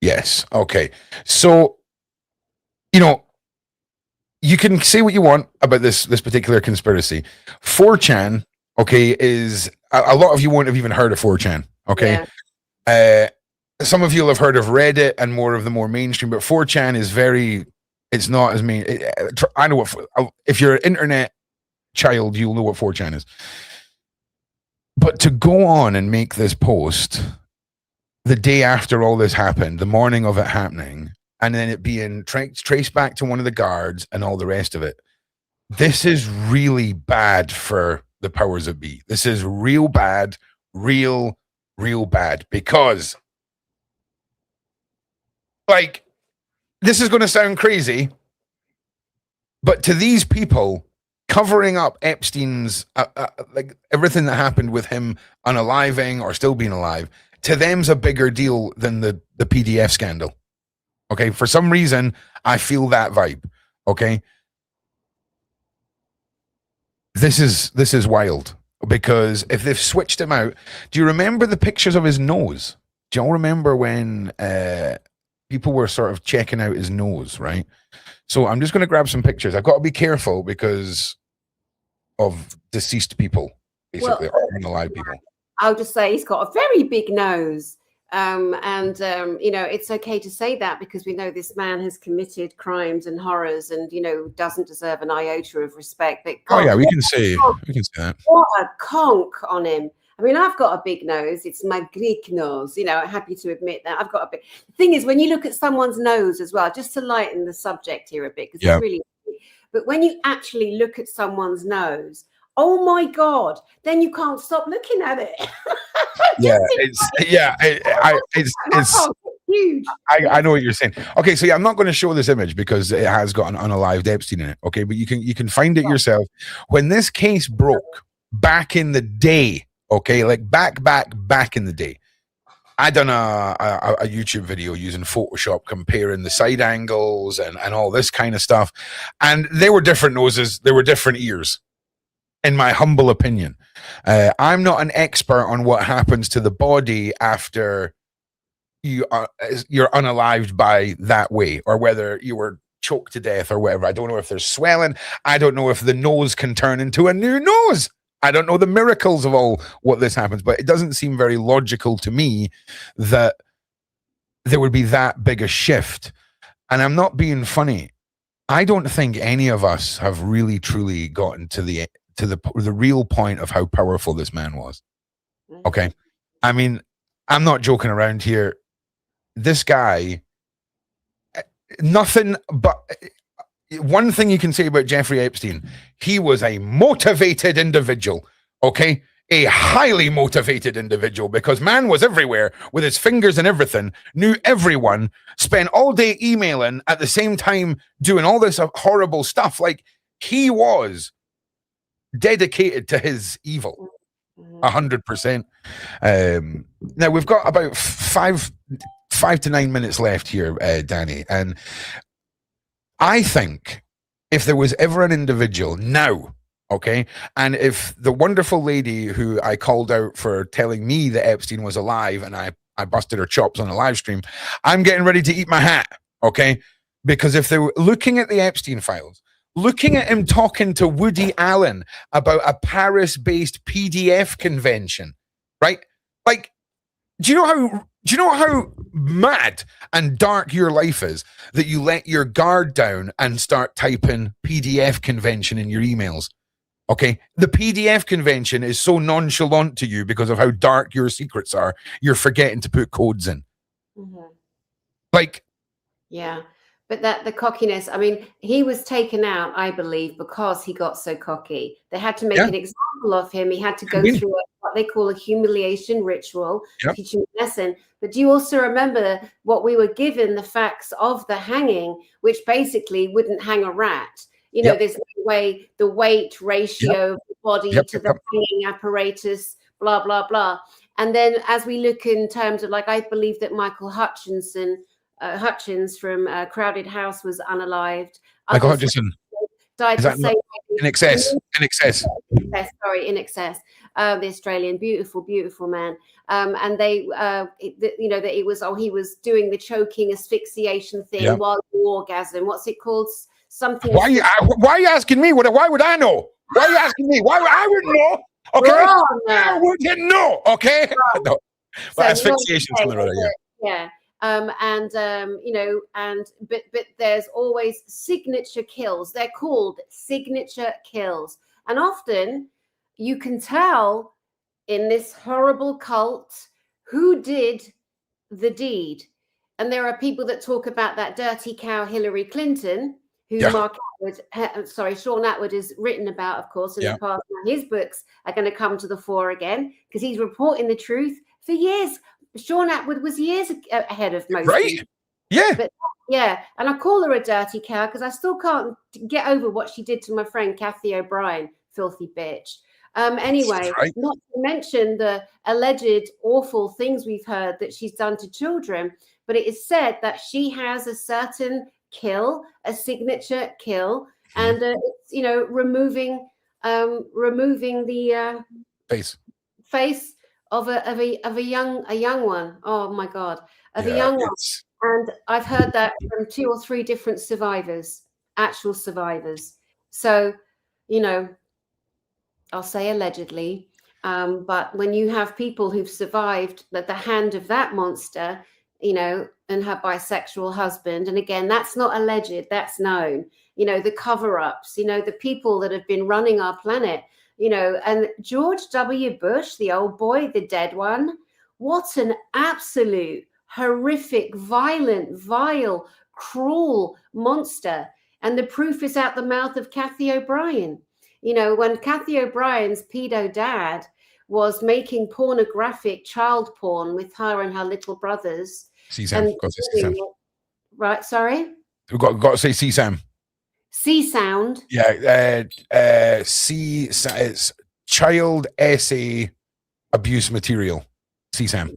Yes. Okay. So, you can say what you want about this particular conspiracy. 4chan, okay, is a lot of you won't have even heard of 4chan, okay? Yeah. Some of you will have heard of Reddit and more of the more mainstream, but 4chan is it's not as main. I know if you're an internet child, you'll know what 4chan is. But to go on and make this post the day after all this happened, the morning of it happening, and then it being traced back to one of the guards and all the rest of it. This is really bad for the powers that be. This is real bad, real bad. Because, this is going to sound crazy, but to these people, covering up Epstein's, everything that happened with him unaliving or still being alive, to them's a bigger deal than the PDF scandal. Okay, for some reason, I feel that vibe. Okay, this is wild because if they've switched him out, do you remember the pictures of his nose? Do y'all remember when people were sort of checking out his nose, right? So I'm just going to grab some pictures. I've got to be careful because of deceased people, basically, or unalive people. I'll just say he's got a very big nose. It's okay to say that because we know this man has committed crimes and horrors and, doesn't deserve an iota of respect. But God, we can say that. What a conk on him. I mean, I've got a big nose. It's my Greek nose. You know, I'm happy to admit that. I've got a big... The thing is, when you look at someone's nose as well, just to lighten the subject here a bit, because it's really... But when you actually look at someone's nose, oh my God, then you can't stop looking at it. It's huge. I know what you're saying. Okay, so I'm not going to show this image because it has got an unalived Epstein in it. Okay, but you can find it yourself. When this case broke back in the day, okay, like back in the day, I done a YouTube video using Photoshop comparing the side angles and all this kind of stuff, and they were different noses, they were different ears. In my humble opinion, I'm not an expert on what happens to the body after you're unalived by that way, or whether you were choked to death or whatever. I don't know if there's swelling. I don't know if the nose can turn into a new nose. I don't know the miracles of all what this happens, but it doesn't seem very logical to me that there would be that big a shift. And I'm not being funny. I don't think any of us have really truly gotten to the real point of how powerful this man was. Okay. I mean, I'm not joking around here. This guy, nothing but one thing you can say about Jeffrey Epstein, he was a motivated individual. Okay. A highly motivated individual, because man was everywhere with his fingers and everything, knew everyone, spent all day emailing at the same time, doing all this horrible stuff. Like, he was dedicated to his evil 100%. Now we've got about 5 to 9 minutes left here, Dani, and I think if there was ever an individual now, okay, and if the wonderful lady who I called out for telling me that Epstein was alive and I busted her chops on a live stream, I'm getting ready to eat my hat, okay, because if they were looking at the Epstein files, looking at him talking to Woody Allen about a Paris-based PDF convention, right? Like, do you know how mad and dark your life is that you let your guard down and start typing PDF convention in your emails? Okay, the PDF convention is so nonchalant to you because of how dark your secrets are. You're forgetting to put codes in. Like, yeah. But that the cockiness, I mean, he was taken out, I believe, because he got so cocky. They had to make an example of him. He had to go through what they call a humiliation ritual, teach him a lesson. But do you also remember what we were given, the facts of the hanging, which basically wouldn't hang a rat? You know, there's no way, the weight ratio of the body to the hanging apparatus, blah, blah, blah. And then as we look in terms of, like, I believe that Michael Hutchins from Crowded House was unalived. Michael Hutchinson died the same way. In excess. Sorry, In Excess. The Australian, beautiful man. And they, you know, that it was, he was doing the choking asphyxiation thing while you orgasm. What's it called? Something. Why are you asking me? Why would I know? Why are you asking me? Why I wouldn't know? Okay, I wouldn't know. Okay, no. But asphyxiation, something or other. Yeah. You know, but there's always signature kills. They're called signature kills. And often you can tell in this horrible cult who did the deed. And there are people that talk about that dirty cow Hillary Clinton, who Shaun Attwood is written about, of course, in the past. His books are going to come to the fore again because he's reporting the truth for years. Shaun Attwood was years ahead of most people. But, and I call her a dirty cow because I still can't get over what she did to my friend Kathy O'Brien, filthy bitch. Anyway, not to mention the alleged awful things we've heard that she's done to children, but it is said that she has a certain kill, a signature kill, and it's, you know, removing the face of a young one. Oh my God, of a young one. And I've heard that from 2 or 3 different survivors, actual survivors. So, you know, I'll say allegedly, but when you have people who've survived at the hand of that monster, you know, and her bisexual husband, and again, that's not alleged, that's known, you know, the cover-ups, you know, the people that have been running our planet And George W. Bush, the old boy, the dead one, what an absolute horrific, violent, vile, cruel monster. And the proof is out the mouth of Kathy O'Brien. When Kathy O'Brien's pedo dad was making pornographic child porn with her and her little brothers. CSAM. Got to say CSAM. Right, sorry? We've got to say CSAM. C-sound. Yeah, it's child essay abuse material. CSAM.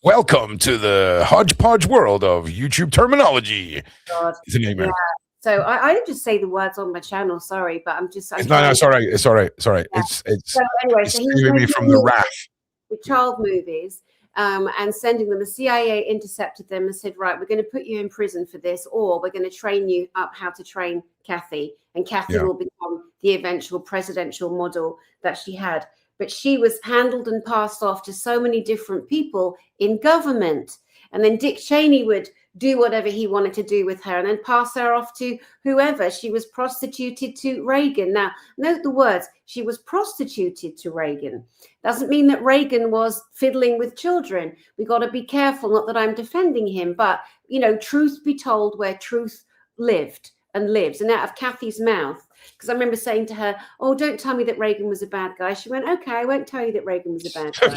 Welcome to the hodgepodge world of YouTube terminology. God. It's a nightmare. Yeah. So I just say the words on my channel. Sorry, but I'm just. No, it's all right. It's all right. Yeah. It's so anyway, it's saving me from the wrath. The child movies, and sending them. The CIA intercepted them and said, "Right, we're going to put you in prison for this, or we're going to train you up how to train Kathy, and Kathy will become the eventual presidential model that she had." But she was handled and passed off to so many different people in government. And then Dick Cheney would do whatever he wanted to do with her and then pass her off to whoever. She was prostituted to Reagan. Now, note the words, she was prostituted to Reagan. Doesn't mean that Reagan was fiddling with children. We got to be careful, not that I'm defending him, but, truth be told where truth lived and lives. And out of Kathy's mouth, because I remember saying to her, "Oh, don't tell me that Reagan was a bad guy." She went, "Okay, I won't tell you that Reagan was a bad guy."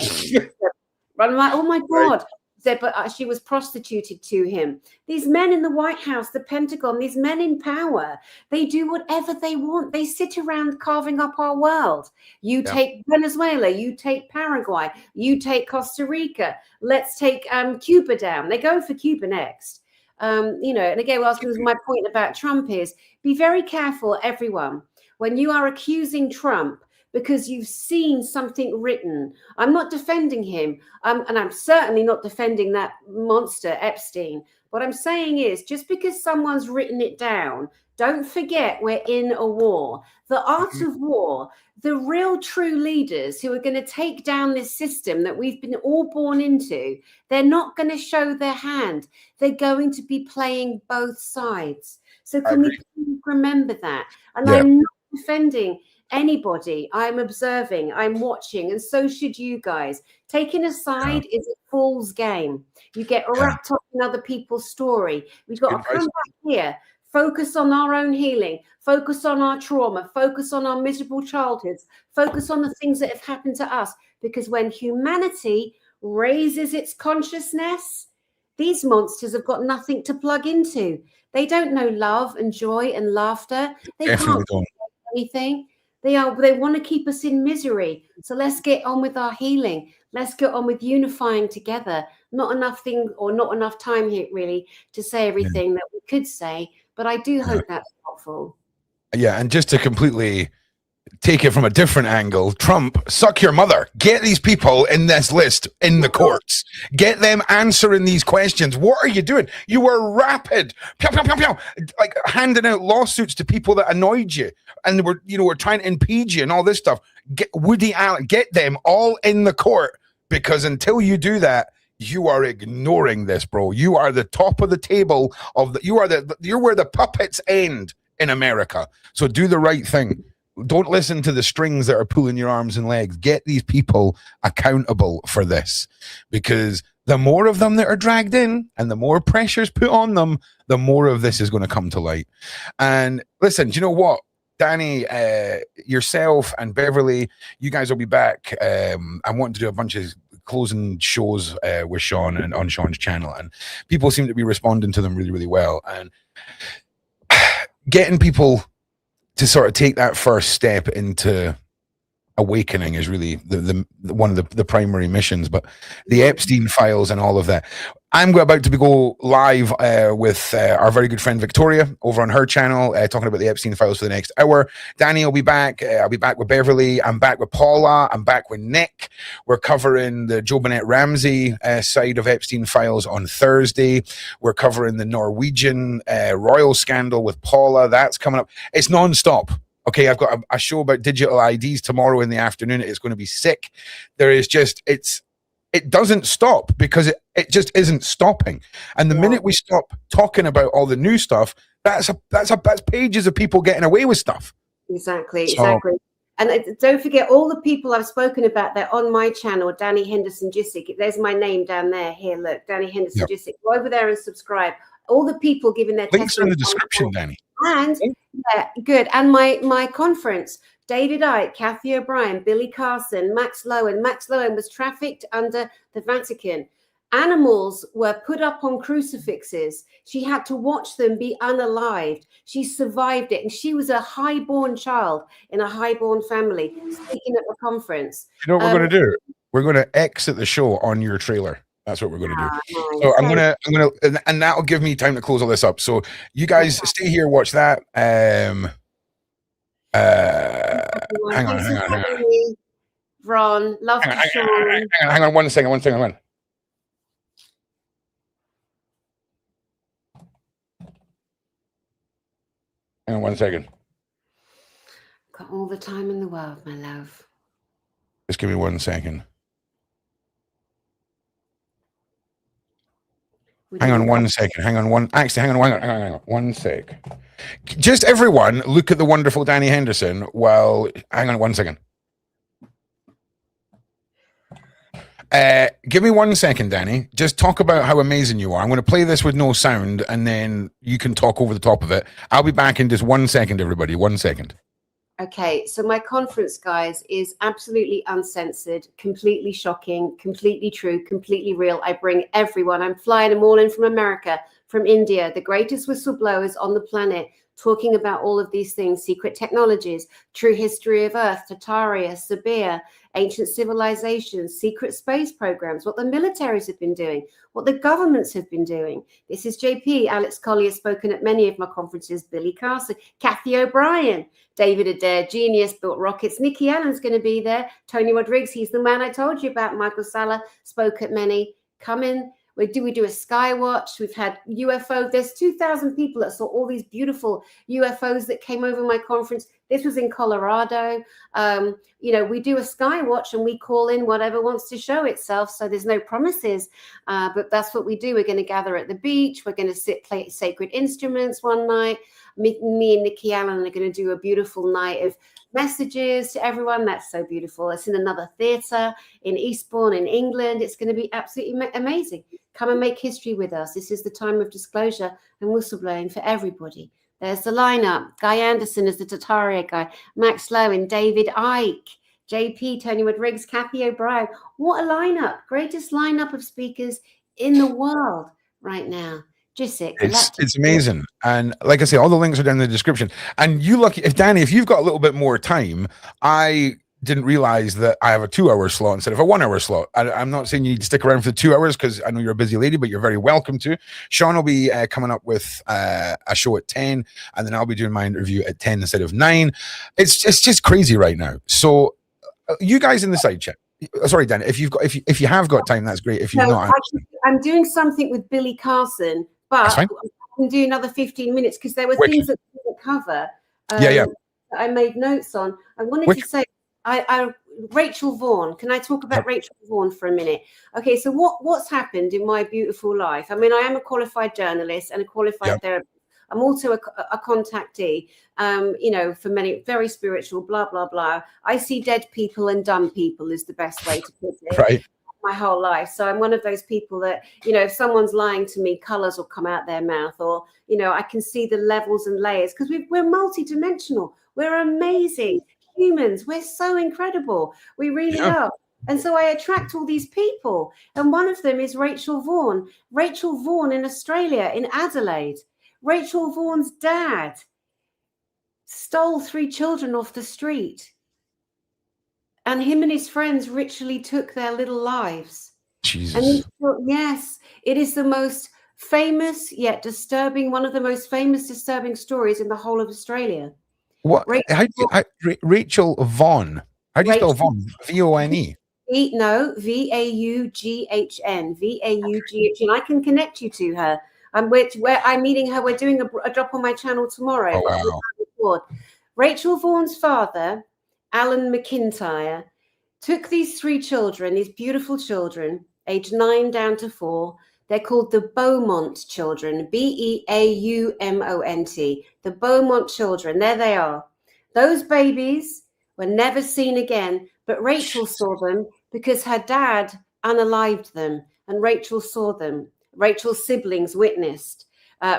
I'm like, "Oh my God." Said, but she was prostituted to him. These men in the White House, the Pentagon, these men in power, they do whatever they want. They sit around carving up our world. You take Venezuela, you take Paraguay, you take Costa Rica. Let's take Cuba down. They go for Cuba next. And again, my point about Trump is be very careful, everyone, when you are accusing Trump because you've seen something written. I'm not defending him, and I'm certainly not defending that monster Epstein. What I'm saying is just because someone's written it down, don't forget we're in a war. The art of war, the real true leaders who are going to take down this system that we've been all born into, they're not going to show their hand. They're going to be playing both sides. So can we remember that? And I'm not defending anybody. I'm observing, I'm watching, and so should you guys. Taking a side is a fool's game. You get wrapped up in other people's story. We've got to come back here, focus on our own healing, focus on our trauma, focus on our miserable childhoods, focus on the things that have happened to us. Because when humanity raises its consciousness, these monsters have got nothing to plug into. They don't know love and joy and laughter. They Definitely can't do anything. They want to keep us in misery. So let's get on with our healing. Let's get on with unifying together. Not enough time here really to say everything that we could say, but I do hope that's helpful. Yeah, and just to completely take it from a different angle, Trump, suck your mother. Get these people in this list in the courts. Get them answering these questions. What are you doing? You were rapid, pew, pew, pew, pew, like handing out lawsuits to people that annoyed you, and we're trying to impede you and all this stuff. Get Woody Allen, get them all in the court, because until you do that, you are ignoring this, bro. You are the top of the table you're where the puppets end in America. So do the right thing. Don't listen to the strings that are pulling your arms and legs. Get these people accountable for this, because the more of them that are dragged in and the more pressure's put on them, the more of this is going to come to light. And listen, do you know what? Dani, yourself and Beverly, you guys will be back. I want to do a bunch of closing shows with Shaun and on Shaun's channel, and people seem to be responding to them really, really well. And getting people to sort of take that first step into awakening is really the one of the primary missions. But the Epstein files and all of that, I'm about to go live with our very good friend Victoria over on her channel, talking about the Epstein files for the next hour. Dani will be back. I'll be back with Beverly. I'm back with Paula. I'm back with Nick. We're covering the Joe Burnett Ramsey side of Epstein files on Thursday. We're covering the Norwegian royal scandal with Paula. That's coming up. It's non-stop. Okay, I've got a show about digital IDs tomorrow in the afternoon. It's going to be sick. There is just, it doesn't stop, because it just isn't stopping. And the minute we stop talking about all the new stuff, that's pages of people getting away with stuff. Exactly. And don't forget all the people I've spoken about. They're on my channel, Dani Henderson Jissick. There's my name down there. Here, look, Dani Henderson Jissick. Go over there and subscribe. All the people giving their Links are in the testimony. description, Dani. And yeah, good. And my conference, David Icke, Kathy O'Brien, Billy Carson, Max Lowen. Max Lowen was trafficked under the Vatican. Animals were put up on crucifixes. She had to watch them be unalived. She survived it. And she was a highborn child in a highborn family speaking at the conference. You know what we're going to do? We're going to exit the show on your trailer. That's what we're going to do. Nice. So I'm gonna, and that'll give me time to close all this up. So you guys stay here, watch that. Hang on. Ron, love to Shaun. Hang on 1 second. Hang on 1 second. Got all the time in the world, my love. Just give me 1 second. Hang on 1 second. Hang on 1 sec. Just everyone look at the wonderful Dani Henderson while, hang on 1 second. Give me 1 second, Dani. Just talk about how amazing you are. I'm going to play this with no sound and then you can talk over the top of it. I'll be back in just 1 second, everybody. 1 second. Okay, so my conference, guys, is absolutely uncensored, completely shocking, completely true, completely real. I bring everyone. I'm flying them all in from America, from India, the greatest whistleblowers on the planet, talking about all of these things, secret technologies, true history of Earth, Tartaria, Siberia, ancient civilizations, secret space programs, what the militaries have been doing, what the governments have been doing. This is JP. Alex Collier has spoken at many of my conferences, Billy Carson, Kathy O'Brien, David Adair, Genius, built rockets. Nikki Allen's going to be there. Tony Rodriguez, he's the man I told you about. Michael Salla spoke at many. Come in. We do a sky watch. We've had UFO. There's 2,000 people that saw all these beautiful UFOs that came over my conference. This was in Colorado. We do a sky watch and we call in whatever wants to show itself. So there's no promises, but that's what we do. We're going to gather at the beach. We're going to play sacred instruments one night. Me and Nikki Allen are going to do a beautiful night of messages to everyone. That's so beautiful. It's in another theatre in Eastbourne in England. It's going to be absolutely amazing. Come and make history with us. This is the time of disclosure and whistleblowing for everybody. There's the lineup. Guy Anderson is the Tartaria guy. Max Lowen, David Icke, JP, Tony Rodriguez, Kathy O'Brien. What a lineup. Greatest lineup of speakers in the world right now. Jissick. It's amazing. And like I say, all the links are down in the description. And you lucky, if you've got a little bit more time, I didn't realize that I have a 2-hour slot instead of a 1-hour slot. I'm not saying you need to stick around for the 2 hours because I know you're a busy lady, but you're very welcome to. Shaun will be coming up with a show at 10, and then I'll be doing my interview at 10 instead of 9. It's just crazy right now. So you guys in the side chat. Sorry, Dan, if you have got time, that's great. If you've not, I'm doing something with Billy Carson, but I can do another 15 minutes because there were things that we didn't cover. That I made notes on. I wanted to say, Rachel Vaughan. Can I talk about Rachel Vaughan for a minute? Okay, so what's happened in my beautiful life? I mean, I am a qualified journalist and a qualified therapist. I'm also a contactee, for many, very spiritual, blah, blah, blah. I see dead people and dumb people is the best way to put it. Right. My whole life. So I'm one of those people that, if someone's lying to me, colors will come out their mouth, or, I can see the levels and layers because we're multidimensional. We're amazing humans. We're so incredible. We really are. And so I attract all these people. And one of them is Rachel Vaughan. Rachel Vaughan in Australia, in Adelaide. Rachel Vaughan's dad stole 3 children off the street. And him and his friends ritually took their little lives. Jesus. And yes, it is the most famous yet disturbing, one of the most famous disturbing stories in the whole of Australia. What? Rachel Vaughan. How do you spell Vaughan? V-O-N-E. No, V-A-U-G-H-N. V-A-U-G-H-N. I can connect you to her. I'm meeting her. We're doing a drop on my channel tomorrow. Oh, wow. Rachel Vaughan's father, Alan McIntyre, took these 3 children, these beautiful children, aged 9 down to 4. They're called the Beaumont children, B-E-A-U-M-O-N-T, the Beaumont children. There they are. Those babies were never seen again, but Rachel saw them because her dad unalived them, and Rachel saw them. Rachel's siblings witnessed.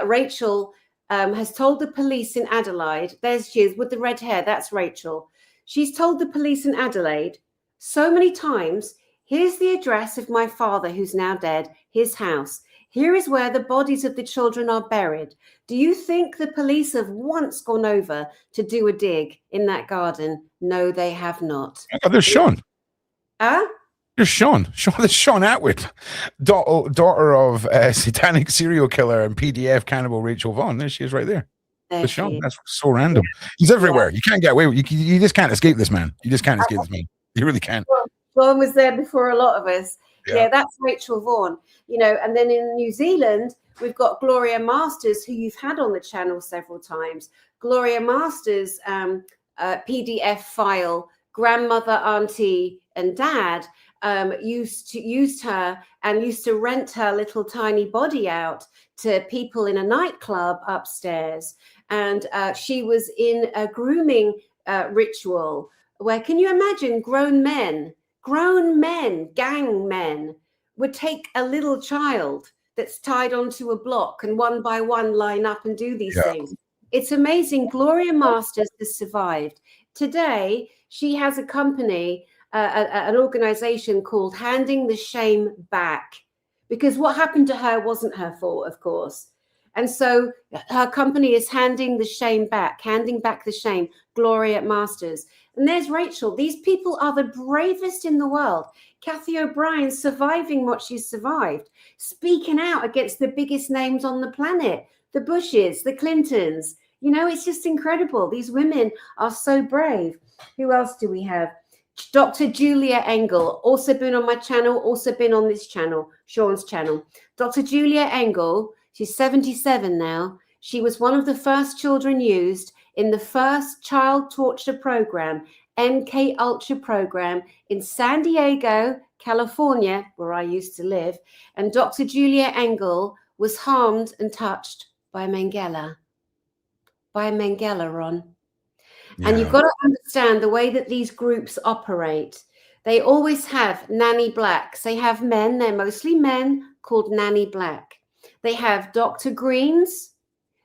Rachel has told the police in Adelaide, there's she is with the red hair, that's Rachel. She's told the police in Adelaide so many times, here's the address of my father who's now dead, his house. Here is where the bodies of the children are buried. Do you think the police have once gone over to do a dig in that garden? No, they have not. Oh, there's Shaun. Huh? There's Shaun. There's Shaun Attwood, daughter of satanic serial killer and PDF cannibal Rachel Vaughn. There she is right there. There's Shaun. That's so random. He's everywhere. You can't get away with you just can't escape this man. You just can't escape this man. You really can't. Shaun was there before a lot of us. Yeah, that's Rachel Vaughn. And then in New Zealand, we've got Gloria Masters, who you've had on the channel several times. Gloria Masters' PDF file, grandmother, auntie, and dad used her and used to rent her little tiny body out to people in a nightclub upstairs. And she was in a grooming ritual where, can you imagine, grown men, gang men, would take a little child that's tied onto a block and one by one line up and do these things. It's amazing. Gloria Masters has survived. Today, she has a company, an organization called Handing the Shame Back, because what happened to her wasn't her fault, of course. And so her company is handing the shame back, handing back the shame, Gloria Masters. And there's Rachel. These people are the bravest in the world. Kathy O'Brien surviving what she's survived, speaking out against the biggest names on the planet, the Bushes, the Clintons. It's just incredible. These women are so brave. Who else do we have? Dr. Julia Engel, also been on my channel, also been on this channel, Shaun's channel. Dr. Julia Engel, she's 77 now. She was one of the first children used in the first child torture program, MK Ultra program in San Diego, California, where I used to live. And Dr. Julia Engel was harmed and touched by Mengele. Ron. Yeah. And you've got to understand the way that these groups operate. They always have nanny blacks. They have men, they're mostly men, called nanny black. They have Dr. Greens.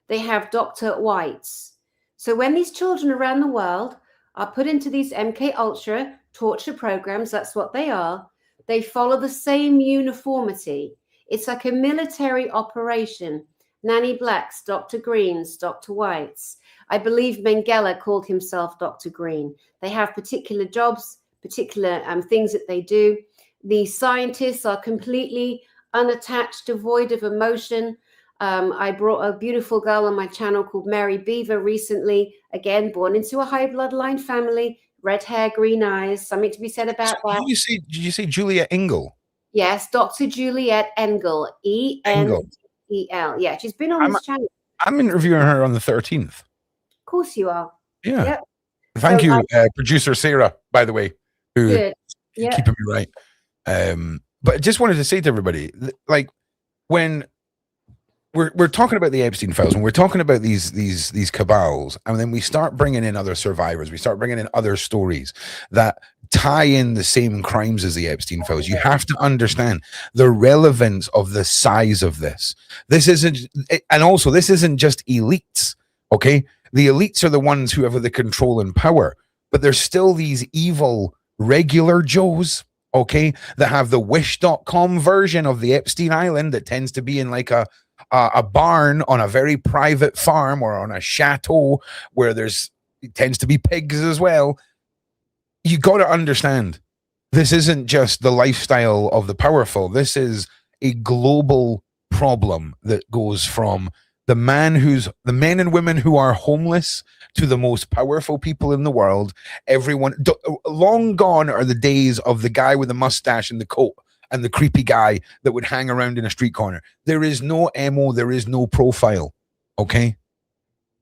They have Dr. Whites. So when these children around the world are put into these MK Ultra torture programs, that's what they are, they follow the same uniformity. It's like a military operation. Nanny blacks, Dr. Greens, Dr. Whites. I believe Mengele called himself Dr. Green. They have particular jobs, particular things that they do. The scientists are completely unattached, devoid of emotion. I brought a beautiful girl on my channel called Mary Beaver recently, again, born into a high bloodline family, red hair, green eyes, something to be said about that. Did you say Julia Engel? Yes, Dr. Juliet Engel, E-N-G-E-L. Yeah, she's been on this channel. I'm interviewing her on the 13th. Of course you are. Yeah. Yep. Thank you, producer Sarah, by the way, who keeping me right. But I just wanted to say to everybody, like, when we're talking about the Epstein files, and we're talking about these cabals, and then we start bringing in other survivors, we start bringing in other stories that tie in the same crimes as the Epstein files. You have to understand the relevance of the size of this. This isn't just elites, okay? The elites are the ones who have the control and power, but there's still these evil regular Joes, okay, that have the wish.com version of the Epstein Island that tends to be in like a barn on a very private farm or on a chateau where it tends to be pigs as well. You got to understand, this isn't just the lifestyle of the powerful. This is a global problem that goes from the men and women who are homeless to the most powerful people in the world. Everyone, long gone are the days of the guy with the mustache and the coat and the creepy guy that would hang around in a street corner. There is no MO, there is no profile, okay?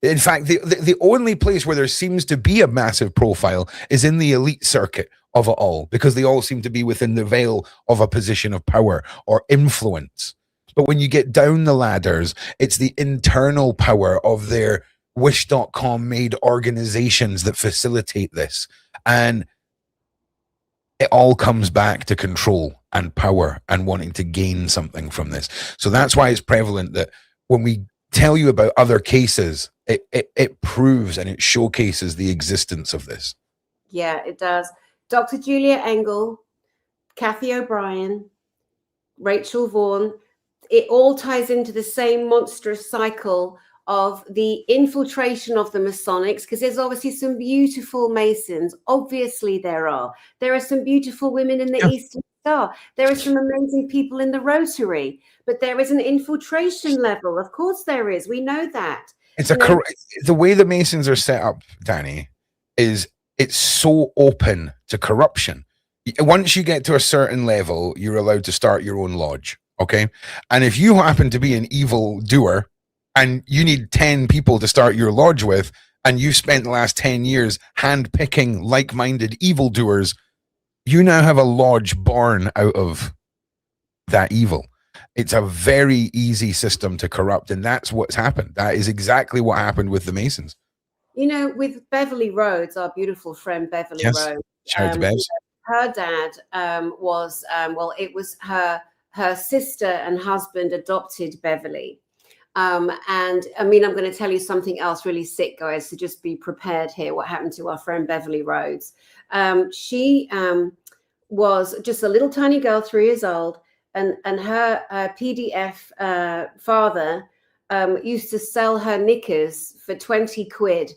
In fact, the only place where there seems to be a massive profile is in the elite circuit of it all, because they all seem to be within the veil of a position of power or influence. But when you get down the ladders, it's the internal power of their Wish.com made organizations that facilitate this. And it all comes back to control and power and wanting to gain something from this. So that's why it's prevalent that when we tell you about other cases, it proves and it showcases the existence of this. Yeah, it does. Dr. Julia Engel, Kathy O'Brien, Rachel Vaughan, it all ties into the same monstrous cycle of the infiltration of the Masonics, because there's obviously some beautiful Masons. Obviously there are. There are some beautiful women in the Eastern Star. There are some amazing people in the Rotary, but there is an infiltration level. Of course there is. We know that. It's the way the Masons are set up, Dani, is it's so open to corruption. Once you get to a certain level, you're allowed to start your own lodge. Okay. And if you happen to be an evil doer and you need 10 people to start your lodge with, and you spent the last 10 years hand-picking like-minded evildoers, you now have a lodge born out of that evil. It's a very easy system to corrupt, and that's what's happened. That is exactly what happened with the Masons. You know, with Beverly Rhodes, our beautiful friend Beverly Rhodes, shout out to Bevs. Her dad was, it was her sister and husband adopted Beverly. And I mean, I'm going to tell you something else really sick, guys, so just be prepared here. What happened to our friend Beverly Rhodes? She was just a little tiny girl, 3 years old, and her PDF father used to sell her knickers for 20 quid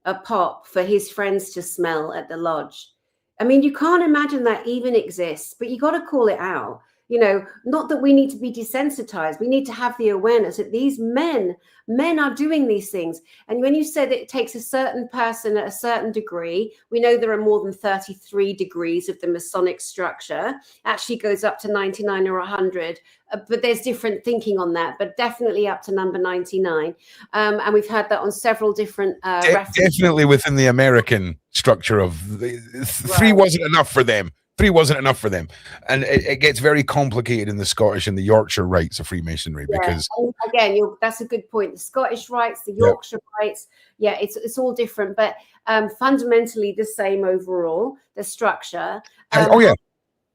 a pop for his friends to smell at the lodge. I mean, you can't imagine that even exists, but you got to call it out. You know, not that we need to be desensitized. We need to have the awareness that these men are doing these things. And when you said that it takes a certain person at a certain degree, we know there are more than 33 degrees of the Masonic structure. Actually goes up to 99 or 100, but there's different thinking on that, but definitely up to number 99. And we've had that on several different references. Definitely within the American structure of three wasn't enough for them. 3 wasn't enough for them, and it gets very complicated in the Scottish and the Yorkshire rites of Freemasonry because again, that's a good point. The Scottish rites, the Yorkshire rites, it's all different, but fundamentally the same overall. The structure. And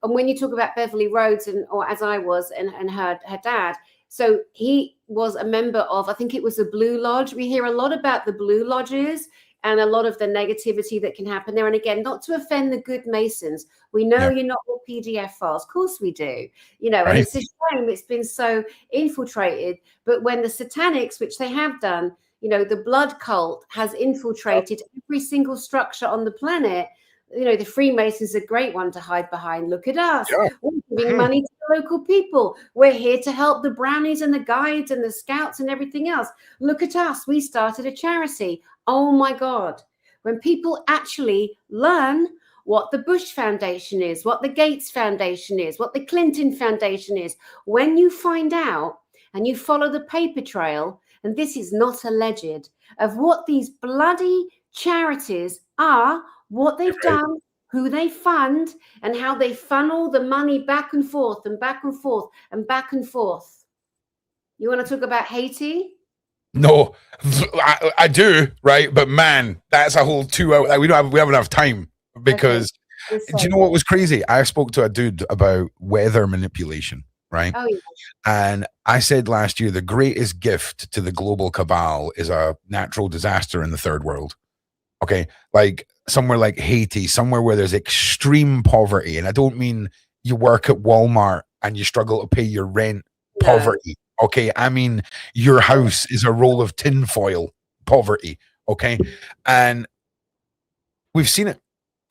when you talk about Beverly Rhodes, or as I was, and her dad, so he was a member of, I think it was a Blue Lodge. We hear a lot about the Blue Lodges and a lot of the negativity that can happen there. And again, not to offend the good Masons. We know you're not all PDF files. Of course we do. You know, and it's a shame it's been so infiltrated. But when the Satanics, which they have done, you know, the blood cult has infiltrated every single structure on the planet. You know, the Freemasons are a great one to hide behind. Look at us. Yeah. We're giving money to the local people. We're here to help the brownies and the guides and the scouts and everything else. Look at us. We started a charity. Oh my God. When people actually learn what the Bush Foundation is, what the Gates Foundation is, what the Clinton Foundation is, when you find out and you follow the paper trail, and this is not alleged, of what these bloody charities are, what they've done, who they fund, and how they funnel the money back and forth and back and forth and back and forth. You want to talk about Haiti? No, I do, right? But man, that's a whole 2 hours. We haven't enough time because do you know what was crazy? I spoke to a dude about weather manipulation, right? Oh, yeah. And I said last year, the greatest gift to the global cabal is a natural disaster in the third world. Okay. Like somewhere like Haiti, somewhere where there's extreme poverty. And I don't mean you work at Walmart and you struggle to pay your rent poverty. Okay, I mean, your house is a roll of tinfoil poverty. Okay, and we've seen it.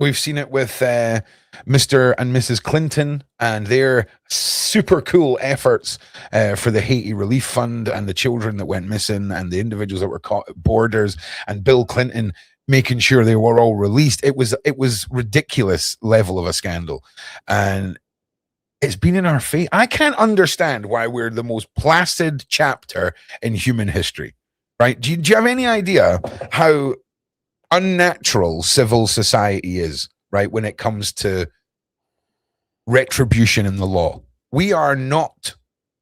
We've seen it with Mr. and Mrs. Clinton and their super cool efforts for the Haiti Relief Fund and the children that went missing and the individuals that were caught at borders, and Bill Clinton making sure they were all released. It was ridiculous level of a scandal, and it's been in our face. I can't understand why we're the most placid chapter in human history, right? Do you have any idea how unnatural civil society is, right, when it comes to retribution in the law? We are not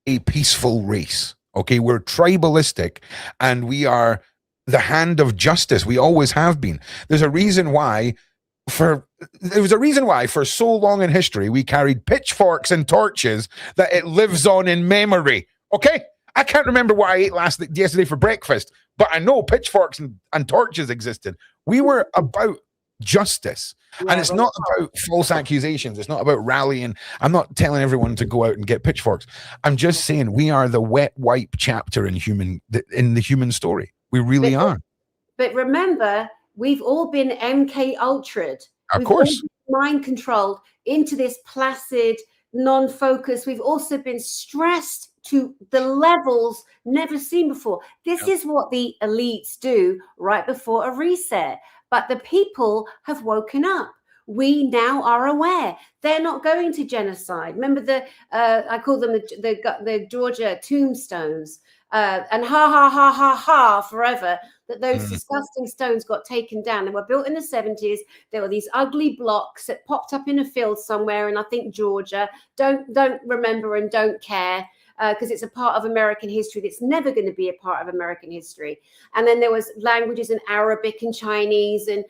a peaceful race, okay? We're tribalistic, and we are the hand of justice. We always have been. There's a reason why for so long in history we carried pitchforks and torches that it lives on in memory. Okay? I can't remember what I ate yesterday for breakfast, but I know pitchforks and torches existed. We were about justice. Yeah, and it's not about false accusations. It's not about rallying. I'm not telling everyone to go out and get pitchforks. I'm just saying we are the wet wipe chapter in the human story. We really are. But remember, we've all been MK Ultra'd. Of course. Mind controlled into this placid, non-focused. We've also been stressed to the levels never seen before. This is what the elites do right before a reset. But the people have woken up. We now are aware they're not going to genocide. Remember I call them the Georgia tombstones, and ha forever that those disgusting stones got taken down. They were built in the 70s. There were these ugly blocks that popped up in a field somewhere, and I think Georgia. Don't remember and don't care. Because it's a part of American history that's never going to be a part of American history. And then there was languages in Arabic and Chinese and,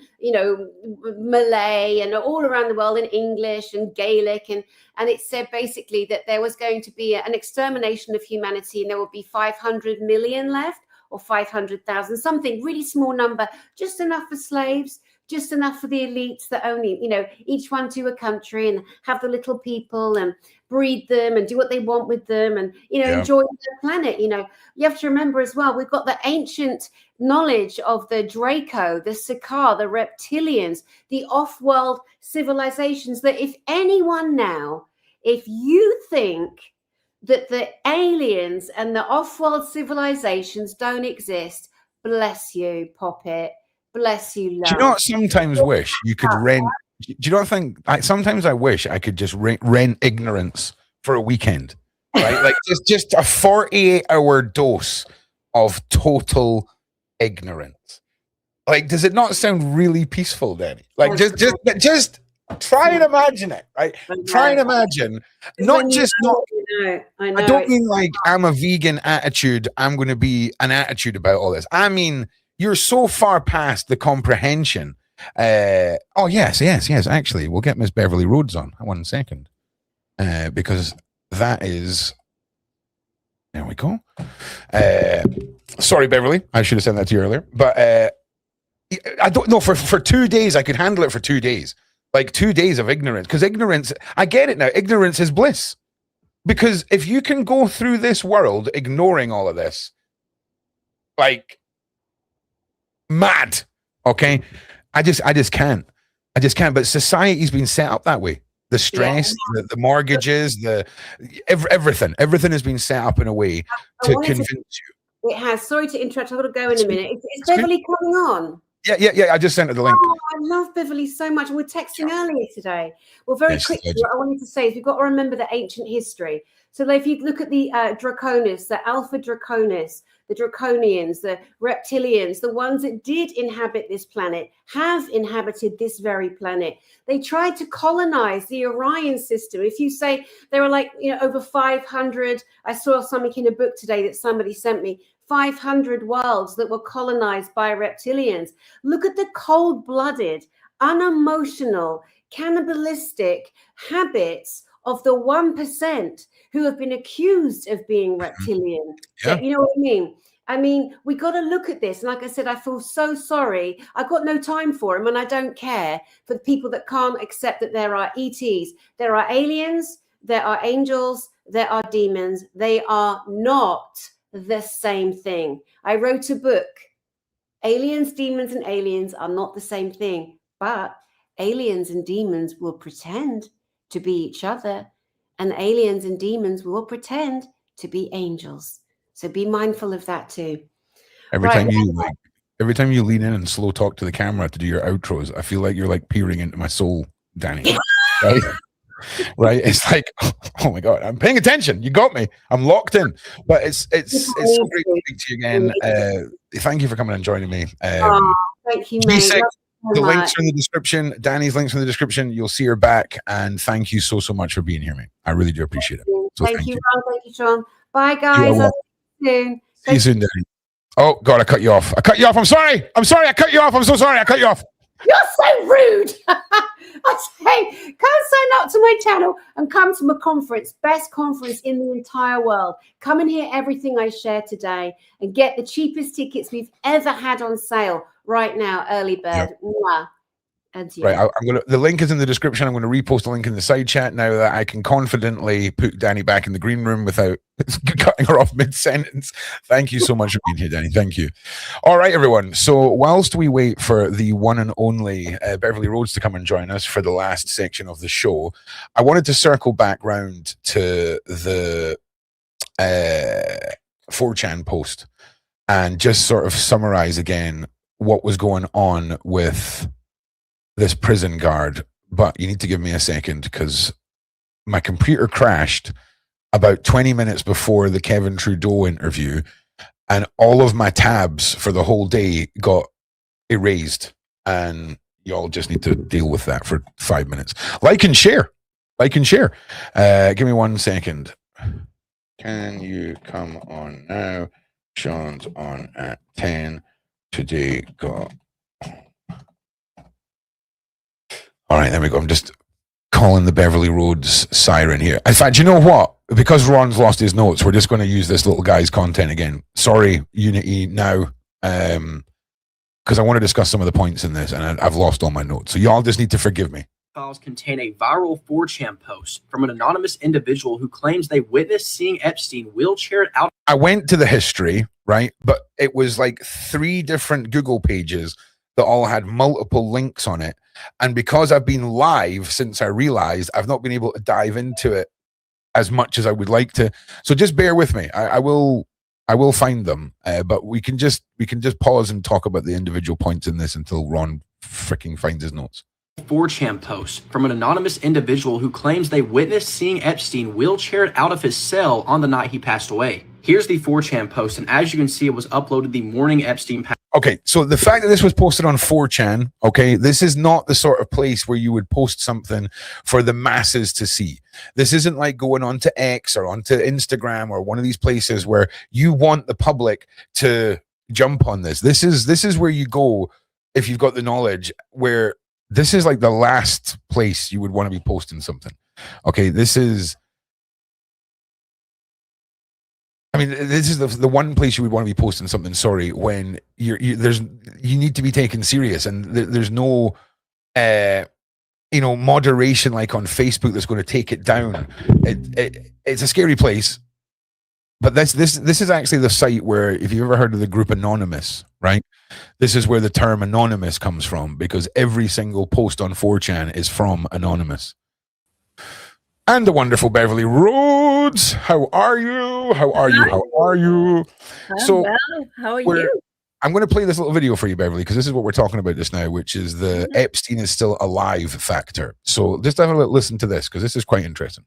Malay and all around the world in English and Gaelic. And it said basically that there was going to be an extermination of humanity and there would be 500 million left or 500,000, something really small number, just enough for slaves, just enough for the elites that only, each one to a country and have the little people and breed them and do what they want with them and, enjoy the planet. You have to remember as well, we've got the ancient knowledge of the Draco, the Sakaar, the reptilians, the off-world civilizations that if you think that the aliens and the off-world civilizations don't exist, bless you, Poppet. Bless you, love. Do you not sometimes wish you could rent? Do you not think? Sometimes I wish I could just rent ignorance for a weekend, right? Like just a 48-hour dose of total ignorance. Like, does it not sound really peaceful, Dani? Like, just try and imagine it, right? Try and imagine, I don't mean like I'm a vegan attitude. I'm going to be an attitude about all this. I mean, you're so far past the comprehension. Yes. Actually, we'll get Miss Beverly Rhodes on 1 second, because that is. There we go. Sorry, Beverly. I should have sent that to you earlier. But I don't know. For 2 days, I could handle it for 2 days. Like 2 days of ignorance. Because ignorance, I get it now. Ignorance is bliss. Because if you can go through this world ignoring all of this, like mad, okay? I just can't. But society's been set up that way. The stress, the mortgages, everything has been set up in a way to convince you. It has. Sorry to interrupt. I've got to go in a minute. Is Beverly coming on? Yeah. I just sent her the link. Oh, I love Beverly so much. We were texting earlier today. Well, very quickly, what I wanted to say is we've got to remember the ancient history. So if you look at the Draconis, the Alpha Draconis, the Draconians, the Reptilians, the ones that did inhabit this planet, have inhabited this very planet. They tried to colonize the Orion system. If you say there were over 500, I saw something in a book today that somebody sent me, 500 worlds that were colonized by reptilians. Look at the cold-blooded, unemotional, cannibalistic habits of the 1% who have been accused of being reptilian. Yeah. You know what I mean? I mean, we got to look at this. And like I said, I feel so sorry. I've got no time for them, and I don't care for the people that can't accept that there are ETs. There are aliens, there are angels, there are demons. They are not the same thing. I wrote a book. Aliens, demons, and aliens are not the same thing. But aliens and demons will pretend to be each other, and aliens and demons will pretend to be angels. So be mindful of that too. Every time you lean in and slow talk to the camera to do your outros, I feel like you're like peering into my soul, Dani. Right? Right? It's like, oh my God, I'm paying attention. You got me. I'm locked in. But it's so great to speak to you again. Thank you for coming and joining me. Thank you, mate. The links are in the description. Dani's links in the description. You'll see her back. And thank you so much for being here, mate. I really do appreciate it. So thank you, Ron. Thank you, Shaun. Bye, guys. I'll see you soon. See you soon, Dani. Oh God, I cut you off. I'm sorry. I cut you off. I'm so sorry. I cut you off. You're so rude. I say, come sign up to my channel and come to my conference, best conference in the entire world. Come and hear everything I share today and get the cheapest tickets we've ever had on sale right now, early bird. Mwah. Right, I'm gonna. The link is in the description. I'm going to repost the link in the side chat now that I can confidently put Dani back in the green room without cutting her off mid-sentence. Thank you so much for being here, Dani. Thank you. All right, everyone. So whilst we wait for the one and only Beverly Rhodes to come and join us for the last section of the show, I wanted to circle back round to the 4chan post and just sort of summarize again what was going on with this prison guard. But you need to give me a second because my computer crashed about 20 minutes before the Kevin Trudeau interview, and all of my tabs for the whole day got erased, and y'all just need to deal with that for 5 minutes. Like and share. Give me 1 second. Can you come on now? Shaun's on at 10 today. Got all right, there we go. I'm just calling the Beverly Rhodes siren here. In fact, you know what? Because Ron's lost his notes, we're just going to use this little guy's content again. Sorry, Unity, now, because I want to discuss some of the points in this, and I've lost all my notes. So y'all just need to forgive me. Files contain a viral 4chan post from an anonymous individual who claims they witnessed seeing Epstein wheelchaired out. I went to the history, right? But it was like 3 different Google pages that all had multiple links on it. And because I've been live since I realized, I've not been able to dive into it as much as I would like to. So just bear with me. I will find them. But we can just pause and talk about the individual points in this until Ron freaking finds his notes. 4chan post from an anonymous individual who claims they witnessed seeing Epstein wheelchaired out of his cell on the night he passed away. Here's the 4chan post, and as you can see, it was uploaded the morning Epstein passed. Okay, so the fact that this was posted on 4chan, okay, this is not the sort of place where you would post something for the masses to see. This isn't like going onto X or onto Instagram or one of these places where you want the public to jump on this. This is where you go if you've got the knowledge, where this is like the last place you would want to be posting something. Okay, this is, I mean, this is the one place you would want to be posting something, sorry, when you need to be taken serious, and there's no moderation like on Facebook that's going to take it down. It's a scary place. But this is actually the site where, if you've ever heard of the group Anonymous, right? This is where the term anonymous comes from, because every single post on 4chan is from Anonymous. And the wonderful Beverly Rhodes. How are you? How are you? So, well, how are you? I'm going to play this little video for you, Beverly, because this is what we're talking about just now, which is the Epstein is still alive factor. So just have a listen to this, because this is quite interesting.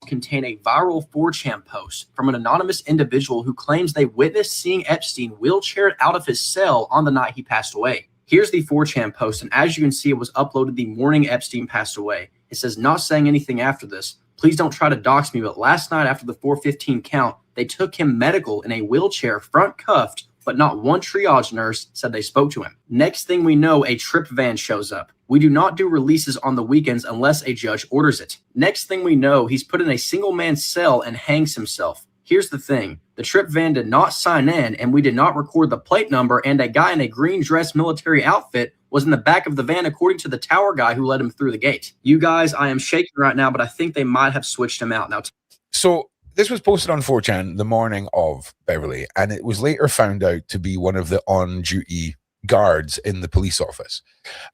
Contain a viral 4chan post from an anonymous individual who claims they witnessed seeing Epstein wheelchaired out of his cell on the night he passed away. Here's the 4chan post, and as you can see, it was uploaded the morning Epstein passed away. It says, not saying anything after this. Please don't try to dox me, but last night after the 4:15 count, they took him medical in a wheelchair, front cuffed, but not one triage nurse said they spoke to him. Next thing we know, a trip van shows up. We do not do releases on the weekends unless a judge orders it. Next thing we know, he's put in a single man cell and hangs himself. Here's the thing. The trip van did not sign in, and we did not record the plate number, and a guy in a green dress military outfit was in the back of the van, according to the tower guy who let him through the gate. You guys, I am shaking right now, but I think they might have switched him out now. So this was posted on 4chan the morning of, Beverly, and it was later found out to be one of the on-duty guards in the police office.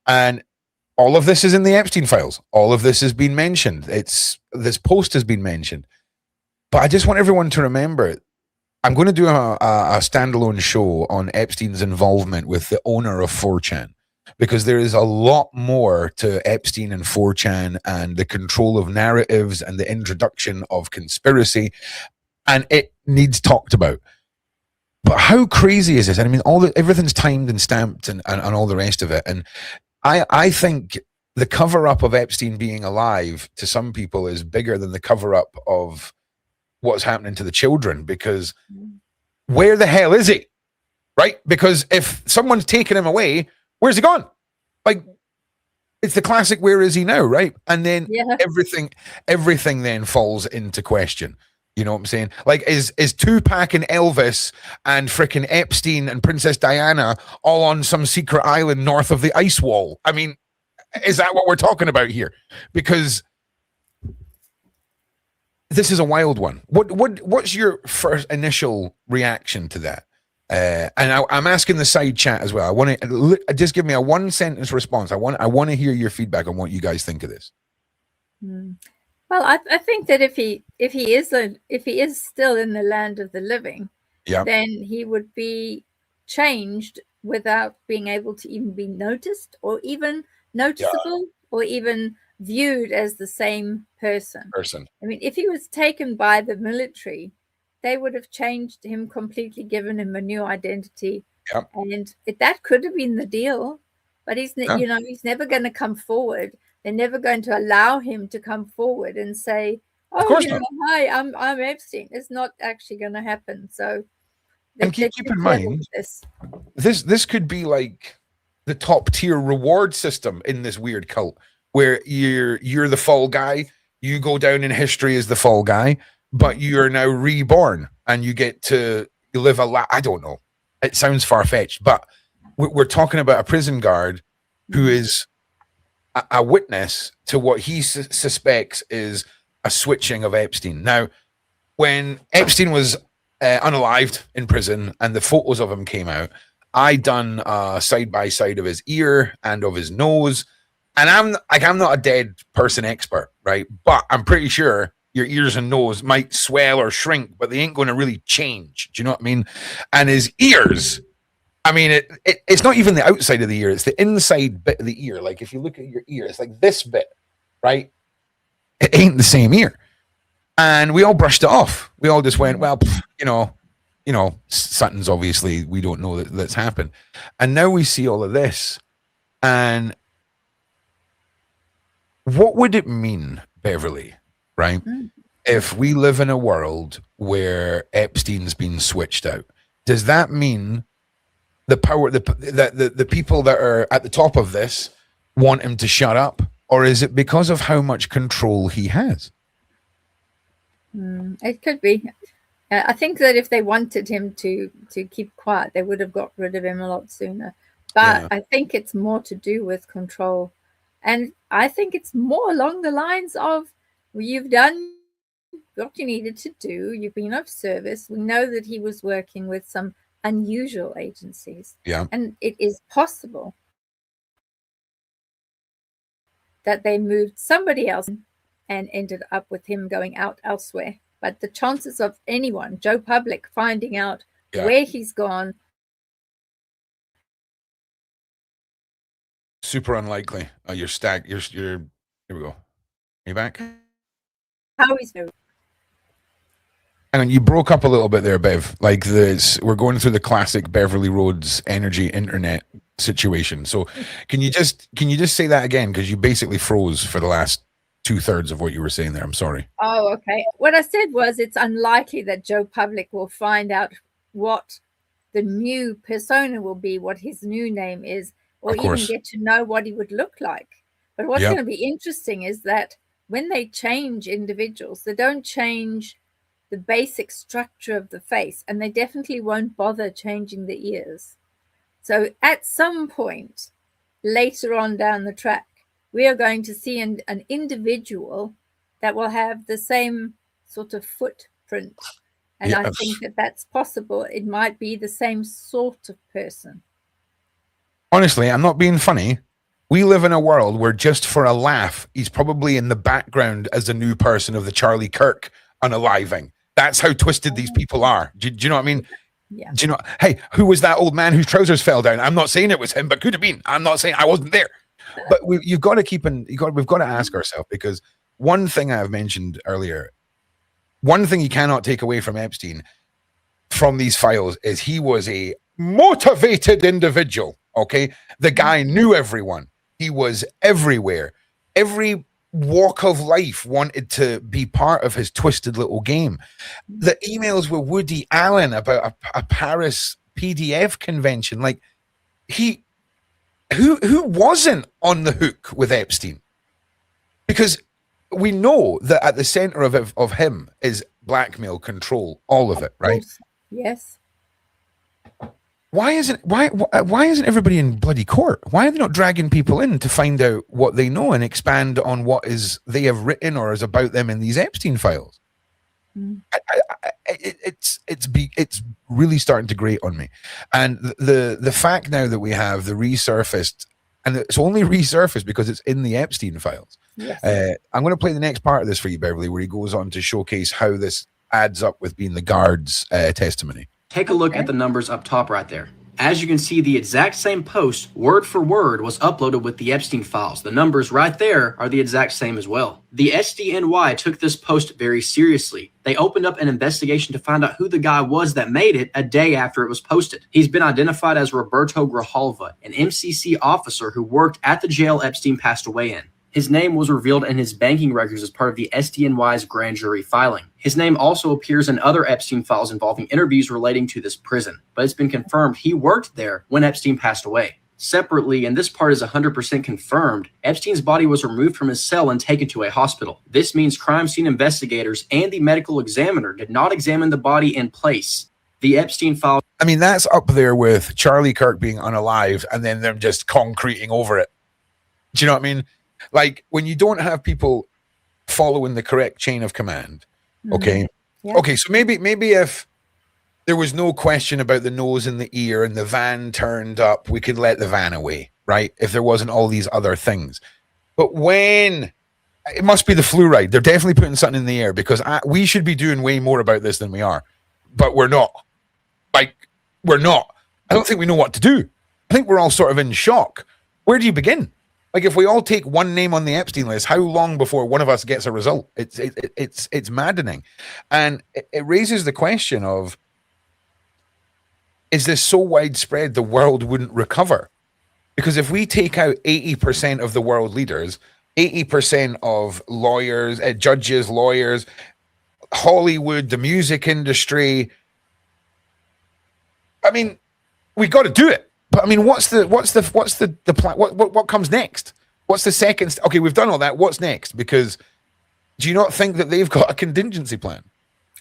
And all of this is in the Epstein files. All of this has been mentioned. This post has been mentioned. But I just want everyone to remember, I'm going to do a standalone show on Epstein's involvement with the owner of 4chan, because there is a lot more to Epstein and 4chan and the control of narratives and the introduction of conspiracy, and it needs talked about. But how crazy is this? And I mean, everything's timed and stamped and all the rest of it. And I think the cover-up of Epstein being alive to some people is bigger than the cover-up of what's happening to the children, because where the hell is he? right? Because if someone's taken him away, where's he gone? Like, it's the classic, where is he now, right? And then everything then falls into question. You know what I'm saying? Like, is Tupac and Elvis and frickin' Epstein and Princess Diana all on some secret island north of the ice wall? I mean, is that what we're talking about here? Because this is a wild one. What's your first initial reaction to that? And I'm asking the side chat as well. I want to just give me a 1-sentence response. I want to hear your feedback on what you guys think of this. Well, I think that if he is still in the land of the living, then he would be changed without being able to even be noticed or even noticeable or even viewed as the same person. I mean, if he was taken by the military, they would have changed him completely, given him a new identity, and that could have been the deal. But he's never going to come forward. They're never going to allow him to come forward and say, "Oh, hi, I'm Epstein." It's not actually going to happen. So, and keep in mind, this could be like the top tier reward system in this weird cult, where you're the fall guy. You go down in history as the fall guy, but you are now reborn and you get to live a life. I don't know. It sounds far-fetched, but we're talking about a prison guard who is a witness to what he suspects is a switching of Epstein. Now, when Epstein was unalived in prison and the photos of him came out, I done side by side of his ear and of his nose. And I'm not a dead person expert, right? But I'm pretty sure your ears and nose might swell or shrink, but they ain't going to really change. Do you know what I mean? And his ears, I mean, it's not even the outside of the ear. It's the inside bit of the ear. Like, if you look at your ear, it's like this bit, right? It ain't the same ear. And we all brushed it off. We all just went, well, you know, something's obviously, we don't know that's happened. And now we see all of this. And what would it mean, Beverly, right? If we live in a world where Epstein's been switched out, does that mean the people that are at the top of this want him to shut up, or is it because of how much control he has? It could be. I think that if they wanted him to keep quiet, they would have got rid of him a lot sooner. But I think it's more to do with control. And I think it's more along the lines of, well, you've done what you needed to do. You've been of service. We know that he was working with some unusual agencies. And it is possible that they moved somebody else and ended up with him going out elsewhere. But the chances of anyone, Joe Public, finding out where he's gone, super unlikely. You're here we go. Are you back? How he's moved. Hang on, you broke up a little bit there, Bev. Like we're going through the classic Beverly Rhodes energy internet situation. So can you just say that again? Because you basically froze for the last 2/3 of what you were saying there. I'm sorry. Oh, okay. What I said was it's unlikely that Joe Public will find out what the new persona will be, what his new name is, or even get to know what he would look like. But what's going to be interesting is that when they change individuals, they don't change the basic structure of the face, and they definitely won't bother changing the ears. So at some point later on down the track, we are going to see an individual that will have the same sort of footprint. And I think that that's possible. It might be the same sort of person. Honestly, I'm not being funny. We live in a world where, just for a laugh, he's probably in the background as a new person of the Charlie Kirk unaliving. That's how twisted these people are. Do you know what I mean? Yeah. Do you know? Hey, who was that old man whose trousers fell down? I'm not saying it was him, but could have been. I'm not saying I wasn't there. But we've got to ask ourselves, because one thing I've mentioned earlier, one thing you cannot take away from Epstein from these files is he was a motivated individual. Okay, the guy knew everyone. He was everywhere. Every walk of life wanted to be part of his twisted little game. The emails with Woody Allen about a Paris PDF convention. Like who wasn't on the hook with Epstein? Because we know that at the center of him is blackmail, control, all of it, right? Yes. Why isn't everybody in bloody court? Why are they not dragging people in to find out what they know and expand on what they have written or is about them in these Epstein files? It's really starting to grate on me. And the fact now that we have the resurfaced, and it's only resurfaced because it's in the Epstein files. Yes. I'm going to play the next part of this for you, Beverly, where he goes on to showcase how this adds up with being the guard's testimony. Take a look at the numbers up top right there. As you can see, the exact same post, word for word, was uploaded with the Epstein files. The numbers right there are the exact same as well. The SDNY took this post very seriously. They opened up an investigation to find out who the guy was that made it a day after it was posted. He's been identified as Roberto Grijalva, an MCC officer who worked at the jail Epstein passed away in. His name was revealed in his banking records as part of the SDNY's grand jury filing. His name also appears in other Epstein files involving interviews relating to this prison, but it's been confirmed he worked there when Epstein passed away. Separately, and this part is 100% confirmed, Epstein's body was removed from his cell and taken to a hospital. This means crime scene investigators and the medical examiner did not examine the body in place. The Epstein file... I mean, that's up there with Charlie Kirk being unalive and then them just concreting over it. Do you know what I mean? Like, when you don't have people following the correct chain of command, okay? Yeah. Okay, so maybe if there was no question about the nose and the ear and the van turned up, we could let the van away, right? If there wasn't all these other things. But when... It must be the fluoride. They're definitely putting something in the air because we should be doing way more about this than we are. But we're not. Like, we're not. I don't think we know what to do. I think we're all sort of in shock. Where do you begin? Like, if we all take one name on the Epstein list, how long before one of us gets a result? It's maddening. And it raises the question of, is this so widespread the world wouldn't recover? Because if we take out 80% of the world leaders, 80% of lawyers, judges, lawyers, Hollywood, the music industry, I mean, we got to do it. But I mean, what's the plan? What comes next? What's the second? Okay, we've done all that. What's next? Because do you not think that they've got a contingency plan?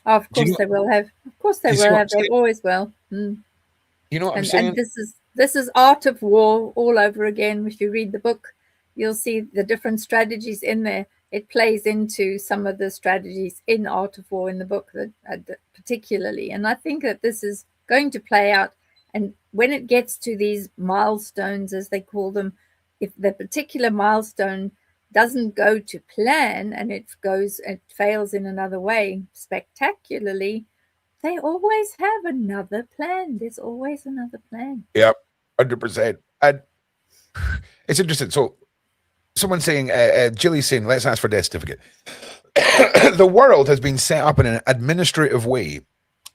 Oh, of course they will have. Of course they will have. They always will. Mm. You know what I'm saying? And this is art of war all over again. If you read the book, you'll see the different strategies in there. It plays into some of the strategies in Art of War in the book, that particularly. And I think that this is going to play out. And when it gets to these milestones, as they call them, if the particular milestone doesn't go to plan and it fails in another way spectacularly, they always have another plan. There's always another plan. Yep, 100%. And it's interesting. So someone's saying, Jilly's saying, let's ask for death certificate. The world has been set up in an administrative way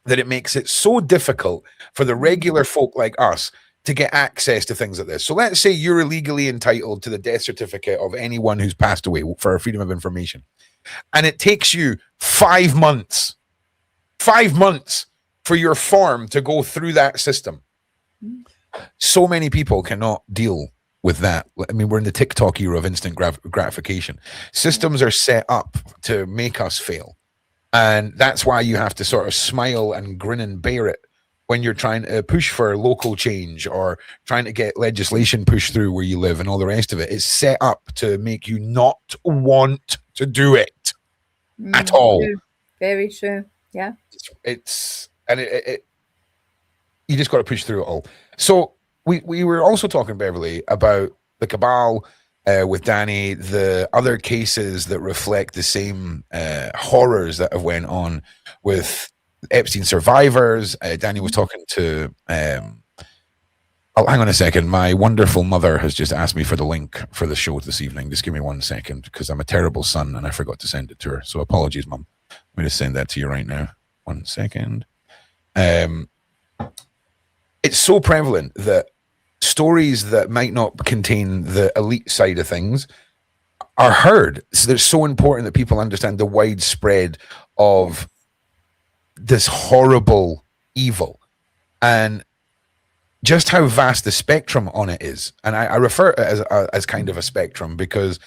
that it makes it so difficult for the regular folk like us to get access to things like this. So let's say you're illegally entitled to the death certificate of anyone who's passed away for freedom of information. And it takes you 5 months for your form to go through that system. So many people cannot deal with that. I mean, we're in the TikTok era of instant gratification. Systems are set up to make us fail. And that's why you have to sort of smile and grin and bear it when you're trying to push for local change or trying to get legislation pushed through where you live and all the rest of it. It's set up to make you not want to do it at all. True. Very true. Yeah. You just got to push through it all. So we were also talking, Beverly, about the cabal, with Dani, the other cases that reflect the same horrors that have went on with Epstein survivors. Dani was talking to oh, hang on a second. My wonderful mother has just asked me for the link for the show this evening. Just give me 1 second, because I'm a terrible son and I forgot to send it to her. So apologies, Mum. I'm going to send that to you right now. 1 second. It's so prevalent that stories that might not contain the elite side of things are heard. So it's so important that people understand the widespread of this horrible evil. And just how vast the spectrum on it is. And I refer to it as kind of a spectrum because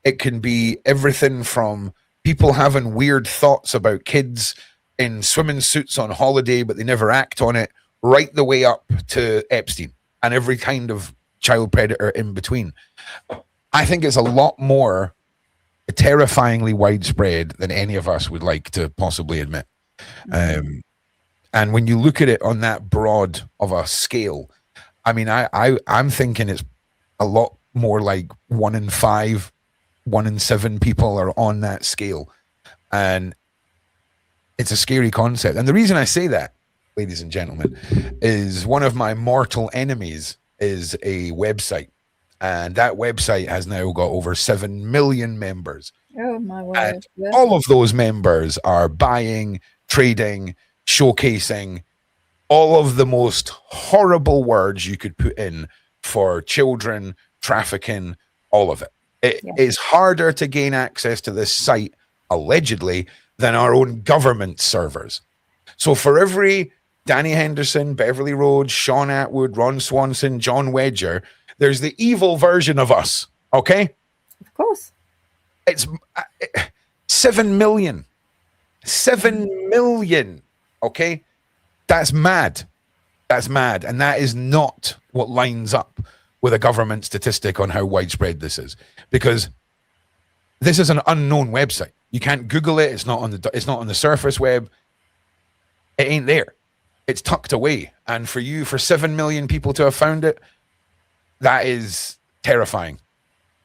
it can be everything from people having weird thoughts about kids in swimming suits on holiday, but they never act on it, right the way up to Epstein and every kind of child predator in between. I think it's a lot more terrifyingly widespread than any of us would like to possibly admit. And when you look at it on that broad of a scale, I mean, I'm thinking it's a lot more like 1 in 5, 1 in 7 people are on that scale. And it's a scary concept. And the reason I say that, ladies and gentlemen, is one of my mortal enemies is a website. And that website has now got over 7 million members. Oh, my word. And all of those members are buying, trading, showcasing all of the most horrible words you could put in for children, trafficking, all of it. It is harder to gain access to this site, allegedly, than our own government servers. So for every Dani Henderson, Beverly Rhodes, Shaun Attwood, Ron Swanson, John Wedger, there's the evil version of us, okay? Of course. It's 7 million. 7 million, okay? That's mad. That's mad. And that is not what lines up with a government statistic on how widespread this is. Because this is an unknown website. You can't Google it. It's not on the surface web. It ain't there. It's tucked away. And for 7 million people to have found it, that is terrifying.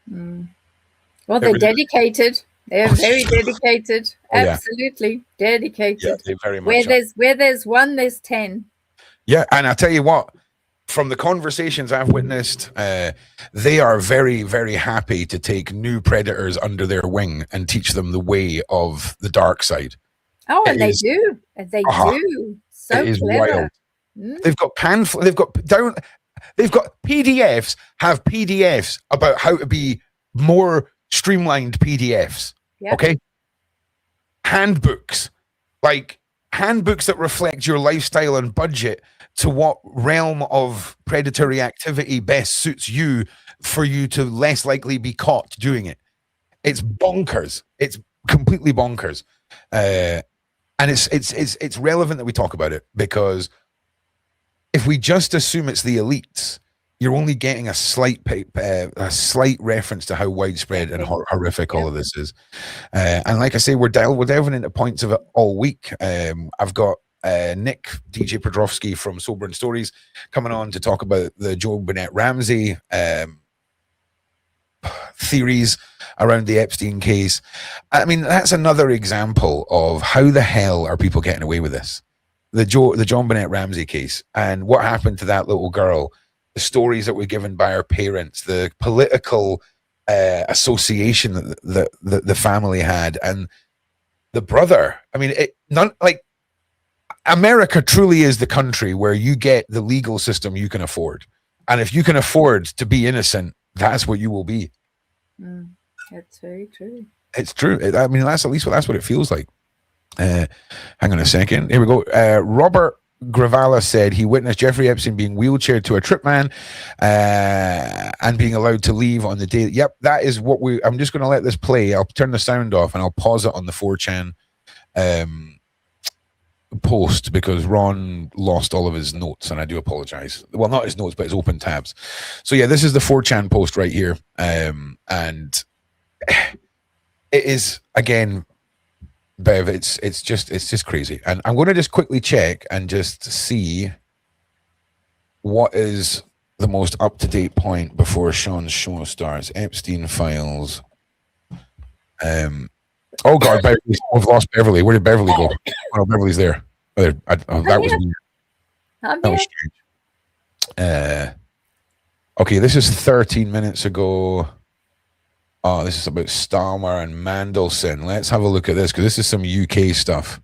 Well, they're dedicated. They're very dedicated. Absolutely dedicated. Yeah, they very much where there's one, there's 10. Yeah, and I'll tell you what, from the conversations I've witnessed, they are very, very happy to take new predators under their wing and teach them the way of the dark side. Oh, and they do. They do. So clever. They've got they've got PDFs, have PDFs about how to be more streamlined PDFs. Yep. Okay. Handbooks, like handbooks that reflect your lifestyle and budget to what realm of predatory activity best suits you for you to less likely be caught doing it. It's bonkers. It's completely bonkers. And it's relevant that we talk about it, because if we just assume it's the elites, you're only getting a slight reference to how widespread and horrific all of this is. And like I say, we're delving into points of it all week. I've got Nick DJ Podrofsky from Sobering Stories coming on to talk about the Joe Burnett Ramsey theories around the Epstein case. I mean, that's another example of how the hell are people getting away with this. The John Burnett Ramsey case and what happened to that little girl, the stories that were given by her parents, the political association that the family had, and the brother. I mean, America truly is the country where you get the legal system you can afford. And if you can afford to be innocent, that's what you will be. That's very true. It's true. I mean, that's what it feels like. Hang on a second. Here we go. Robert Gravala said he witnessed Jeffrey Epstein being wheelchaired to a trip man and being allowed to leave on the day. Yep, that is what I'm just going to let this play. I'll turn the sound off and I'll pause it on the 4chan post, because Ron lost all of his notes and I do apologize. Well, not his notes, but his open tabs. So yeah, this is the 4chan post right here. And it is, again, Bev, it's just crazy. And I'm going to just quickly check and just see what is the most up-to-date point before Shaun's show starts. Epstein files. Oh God, we've lost Beverly. Where did Beverly go? Oh, Beverly's there. That was weird. That was strange. Okay, this is 13 minutes ago. Oh, this is about Stalmer and Mandelson. Let's have a look at this, because this is some UK stuff.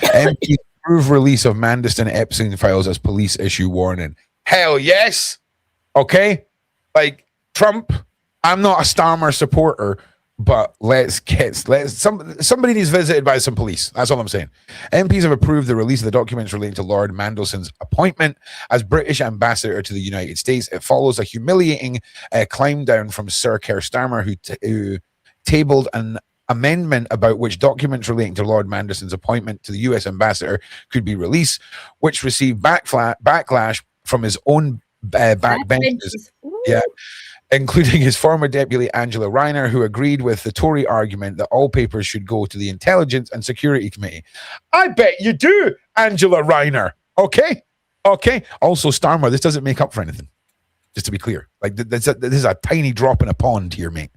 MP approve release of Mandelson Epstein files as police issue warning. Hell yes. Okay. Like Trump, I'm not a Stalmer supporter, But somebody needs visited by some police. That's all I'm saying. MPs have approved the release of the documents relating to Lord Mandelson's appointment as British ambassador to the United States. It follows a humiliating climb down from Sir Keir Starmer, who tabled an amendment about which documents relating to Lord Mandelson's appointment to the US ambassador could be released, which received backlash from his own backbenchers. Yeah. Including his former deputy Angela Rayner, who agreed with the Tory argument that all papers should go to the Intelligence and Security Committee. I bet you do, Angela Rayner. Okay. Also, Starmer, this doesn't make up for anything. Just to be clear, like this is a tiny drop in a pond here, mate.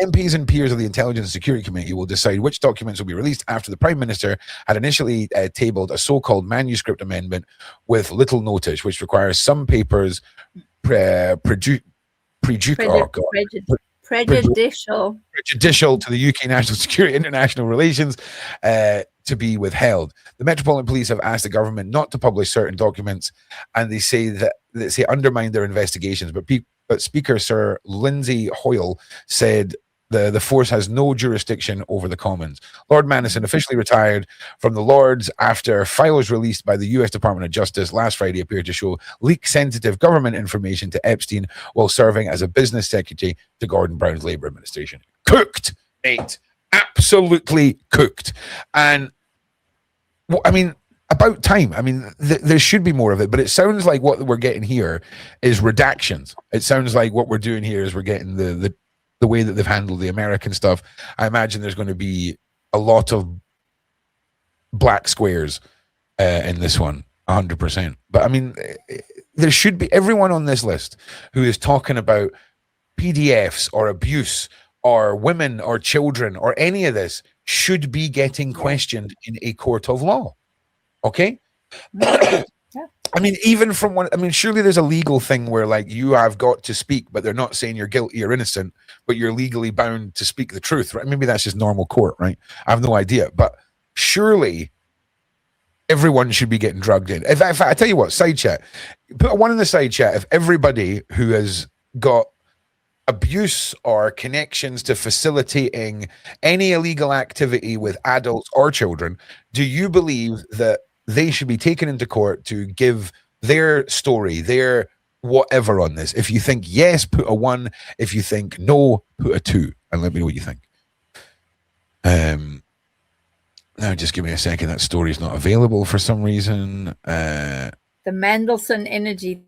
MPs and peers of the Intelligence and Security Committee will decide which documents will be released after the Prime Minister had initially tabled a so-called manuscript amendment with little notice, which requires some papers prejudicial to the UK national security international relations to be withheld. The Metropolitan Police have asked the government not to publish certain documents, and they say undermine their investigations. But Speaker Sir Lindsay Hoyle said the force has no jurisdiction over the Commons. Lord Mandelsson officially retired from the Lords after files released by the US Department of Justice last Friday appeared to show leak sensitive government information to Epstein while serving as a business secretary to Gordon Brown's Labour administration. Cooked, mate. Absolutely cooked. And I mean, about time. I mean, there should be more of it, but it sounds like what we're getting here is redactions. It sounds like what we're doing here is we're getting the way that they've handled the American stuff. I imagine there's going to be a lot of black squares in this one, 100%. But I mean, there should be everyone on this list who is talking about PDFs or abuse or women or children or any of this should be getting questioned in a court of law. Okay? I mean, even from one, I mean, surely there's a legal thing where like you have got to speak, but they're not saying you're guilty or innocent, but you're legally bound to speak the truth, right? Maybe that's just normal court, right? I have no idea, but surely everyone should be getting drugged in. In fact, I tell you what, side chat, put one in the side chat. If everybody who has got abuse or connections to facilitating any illegal activity with adults or children, do you believe that they should be taken into court to give their story, their whatever on this? If you think yes, put a 1. If you think no, put a 2. And let me know what you think. Now, just give me a second. That story is not available for some reason. The Mandelson energy,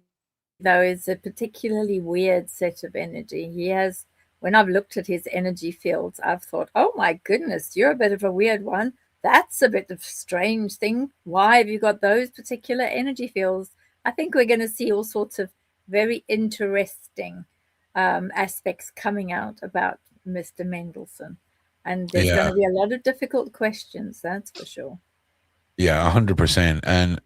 though, is a particularly weird set of energy. He has, when I've looked at his energy fields, I've thought, oh my goodness, you're a bit of a weird one. That's a bit of a strange thing. Why have you got those particular energy fields? I think we're going to see all sorts of very interesting aspects coming out about Mr. Mandelson. And there's going to be a lot of difficult questions, that's for sure. Yeah, 100%. And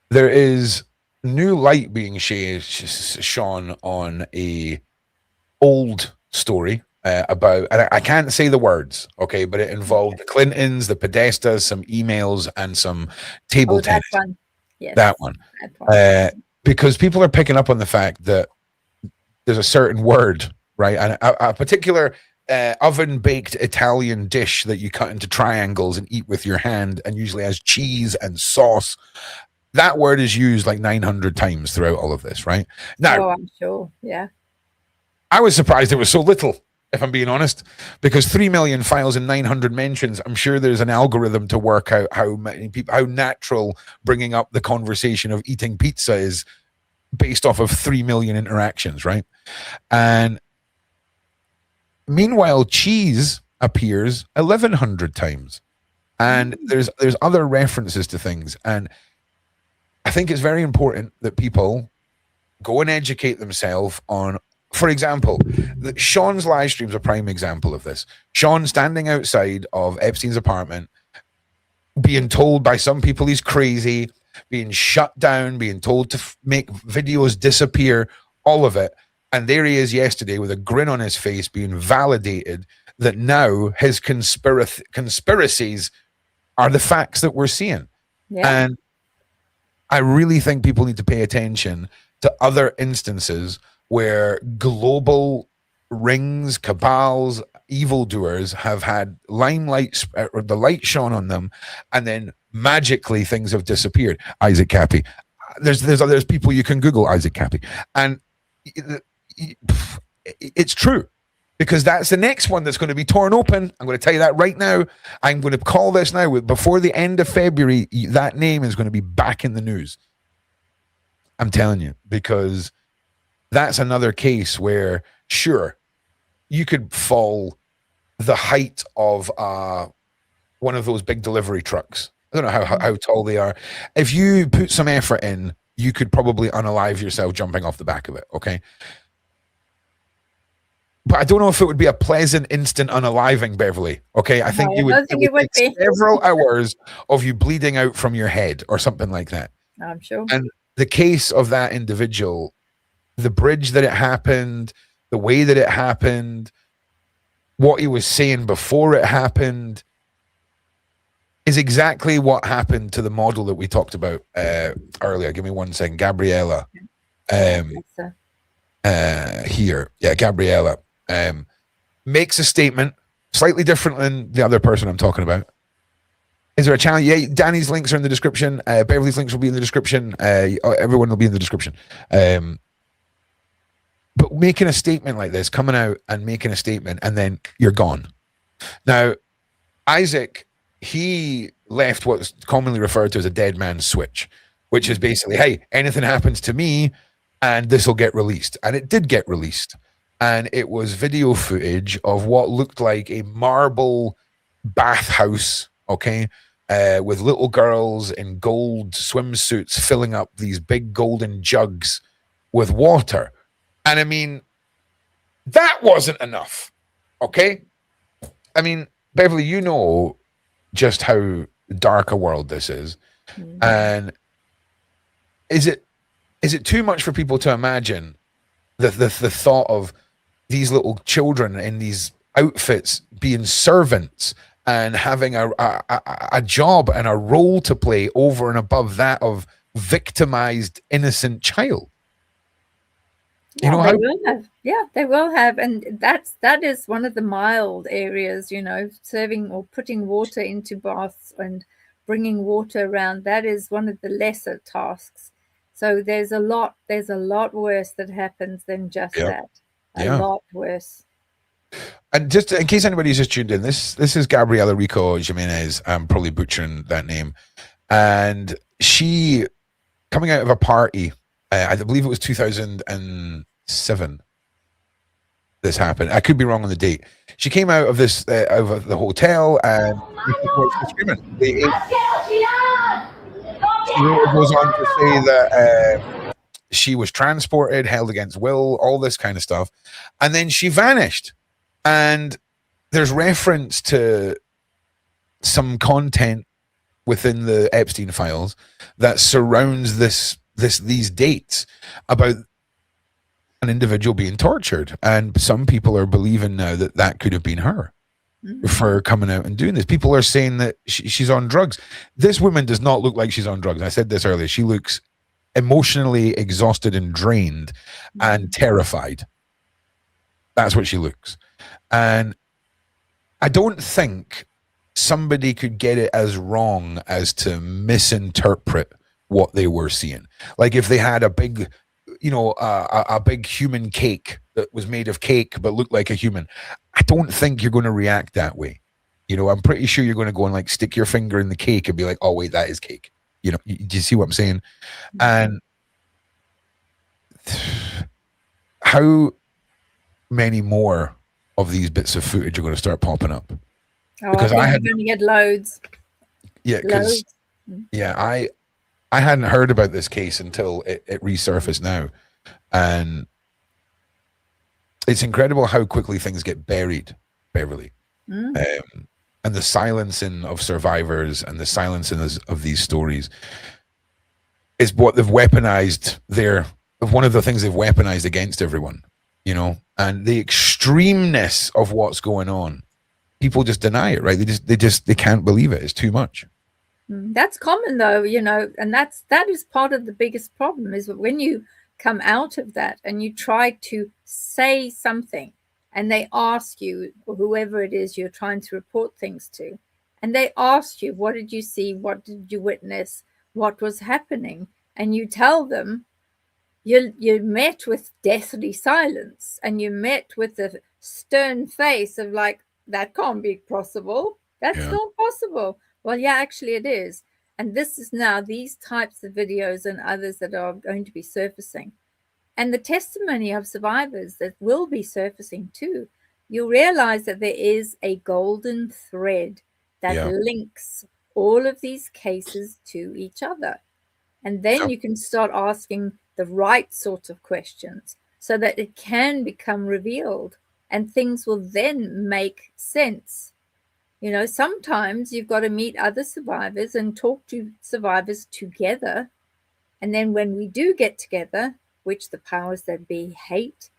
there is new light being shone on a old story about, and I can't say the words, okay, but it involved the Clintons, the Podestas, some emails, and some table tennis. That one. Yes, that one. Because people are picking up on the fact that there's a certain word, right, and a particular oven-baked Italian dish that you cut into triangles and eat with your hand, and usually has cheese and sauce. That word is used like 900 times throughout all of this, right? Now, I'm sure, yeah. I was surprised there was so little, if I'm being honest, because 3 million files and 900 mentions. I'm sure there's an algorithm to work out how many people, how natural bringing up the conversation of eating pizza is based off of 3 million interactions, right? And meanwhile, cheese appears 1,100 times, and there's other references to things. And I think it's very important that people go and educate themselves on. For example, Shaun's live stream is a prime example of this. Shaun standing outside of Epstein's apartment, being told by some people he's crazy, being shut down, being told to make videos disappear, all of it. And there he is yesterday with a grin on his face, being validated that now his conspiracies are the facts that we're seeing. Yeah. And I really think people need to pay attention to other instances where global rings, cabals, evildoers have had limelight, or the light shone on them, and then magically things have disappeared. Isaac Cappy. There's people you can Google Isaac Cappy, and it's true, because that's the next one that's going to be torn open. I'm going to tell you that right now. I'm going to call this now. Before the end of February, that name is going to be back in the news. I'm telling you, because that's another case where, sure, you could fall the height of one of those big delivery trucks. I don't know how tall they are. If you put some effort in, you could probably unalive yourself jumping off the back of it, okay? But I don't know if it would be a pleasant instant unaliving, Beverly. Okay, I think it would take several hours of you bleeding out from your head or something like that. I'm sure. And the case of that individual, the bridge that it happened, the way that it happened, what he was saying before it happened, is exactly what happened to the model that we talked about earlier. Give me 1 second. Gabriela. Here. Yeah, Gabriela. Makes a statement slightly different than the other person I'm talking about. Is there a channel? Yeah, Dani's links are in the description. Beverly's links will be in the description. Everyone will be in the description. But making a statement like this, coming out and making a statement, and then you're gone. Now, Isaac, he left what's commonly referred to as a dead man's switch, which is basically, hey, anything happens to me and this will get released. And it did get released. And it was video footage of what looked like a marble bathhouse, okay, with little girls in gold swimsuits filling up these big golden jugs with water. And I mean, that wasn't enough, okay? I mean, Beverly, you know just how dark a world this is. Mm-hmm. And is it too much for people to imagine the thought of these little children in these outfits being servants and having a job and a role to play over and above that of victimized innocent child? Yeah, they will have, and that is one of the mild areas, serving or putting water into baths and bringing water around. That is one of the lesser tasks. So there's a lot worse that happens than just that. A lot worse. And just in case anybody's just tuned in, this is Gabriela Rico Jimenez. I'm probably butchering that name, and she coming out of a party. I believe it was 2007. This happened. I could be wrong on the date. She came out of this of the hotel and screaming. She goes on to say that she was transported, held against will, all this kind of stuff, and then she vanished. And there's reference to some content within the Epstein files that surrounds these dates about an individual being tortured, and some people are believing now that could have been her for coming out and doing this. People are saying that she's on drugs. This woman does not look like she's on drugs. I said this earlier. She looks emotionally exhausted and drained and terrified. That's what she looks. And I don't think somebody could get it as wrong as to misinterpret what they were seeing. Like if they had a big, a big human cake that was made of cake but looked like a human, I don't think you're going to react that way. I'm pretty sure you're going to go and like stick your finger in the cake and be like, oh wait, that is cake. Do you see what I'm saying? And how many more of these bits of footage are going to start popping up? Because I think you're going to get loads. Yeah, because I hadn't heard about this case until it resurfaced now. And it's incredible how quickly things get buried, Beverly. And the silencing of survivors and the silencing of these stories is what they've weaponized one of the things they've weaponized against everyone, and the extremeness of what's going on. People just deny it, right? They can't believe it. It's too much. That's common though, and that is part of the biggest problem, is that when you come out of that and you try to say something and they ask you, or whoever it is you're trying to report things to, and they ask you, what did you see? What did you witness? What was happening? And you tell them, you're met with deathly silence, and you're met with a stern face of like, that can't be possible. That's not possible. Well, yeah, actually it is. And this is now these types of videos and others that are going to be surfacing. And the testimony of survivors that will be surfacing too. You'll realize that there is a golden thread that links all of these cases to each other. And then you can start asking the right sort of questions so that it can become revealed and things will then make sense. You know, sometimes you've got to meet other survivors and talk to survivors together. And then when we do get together, which the powers that be hate,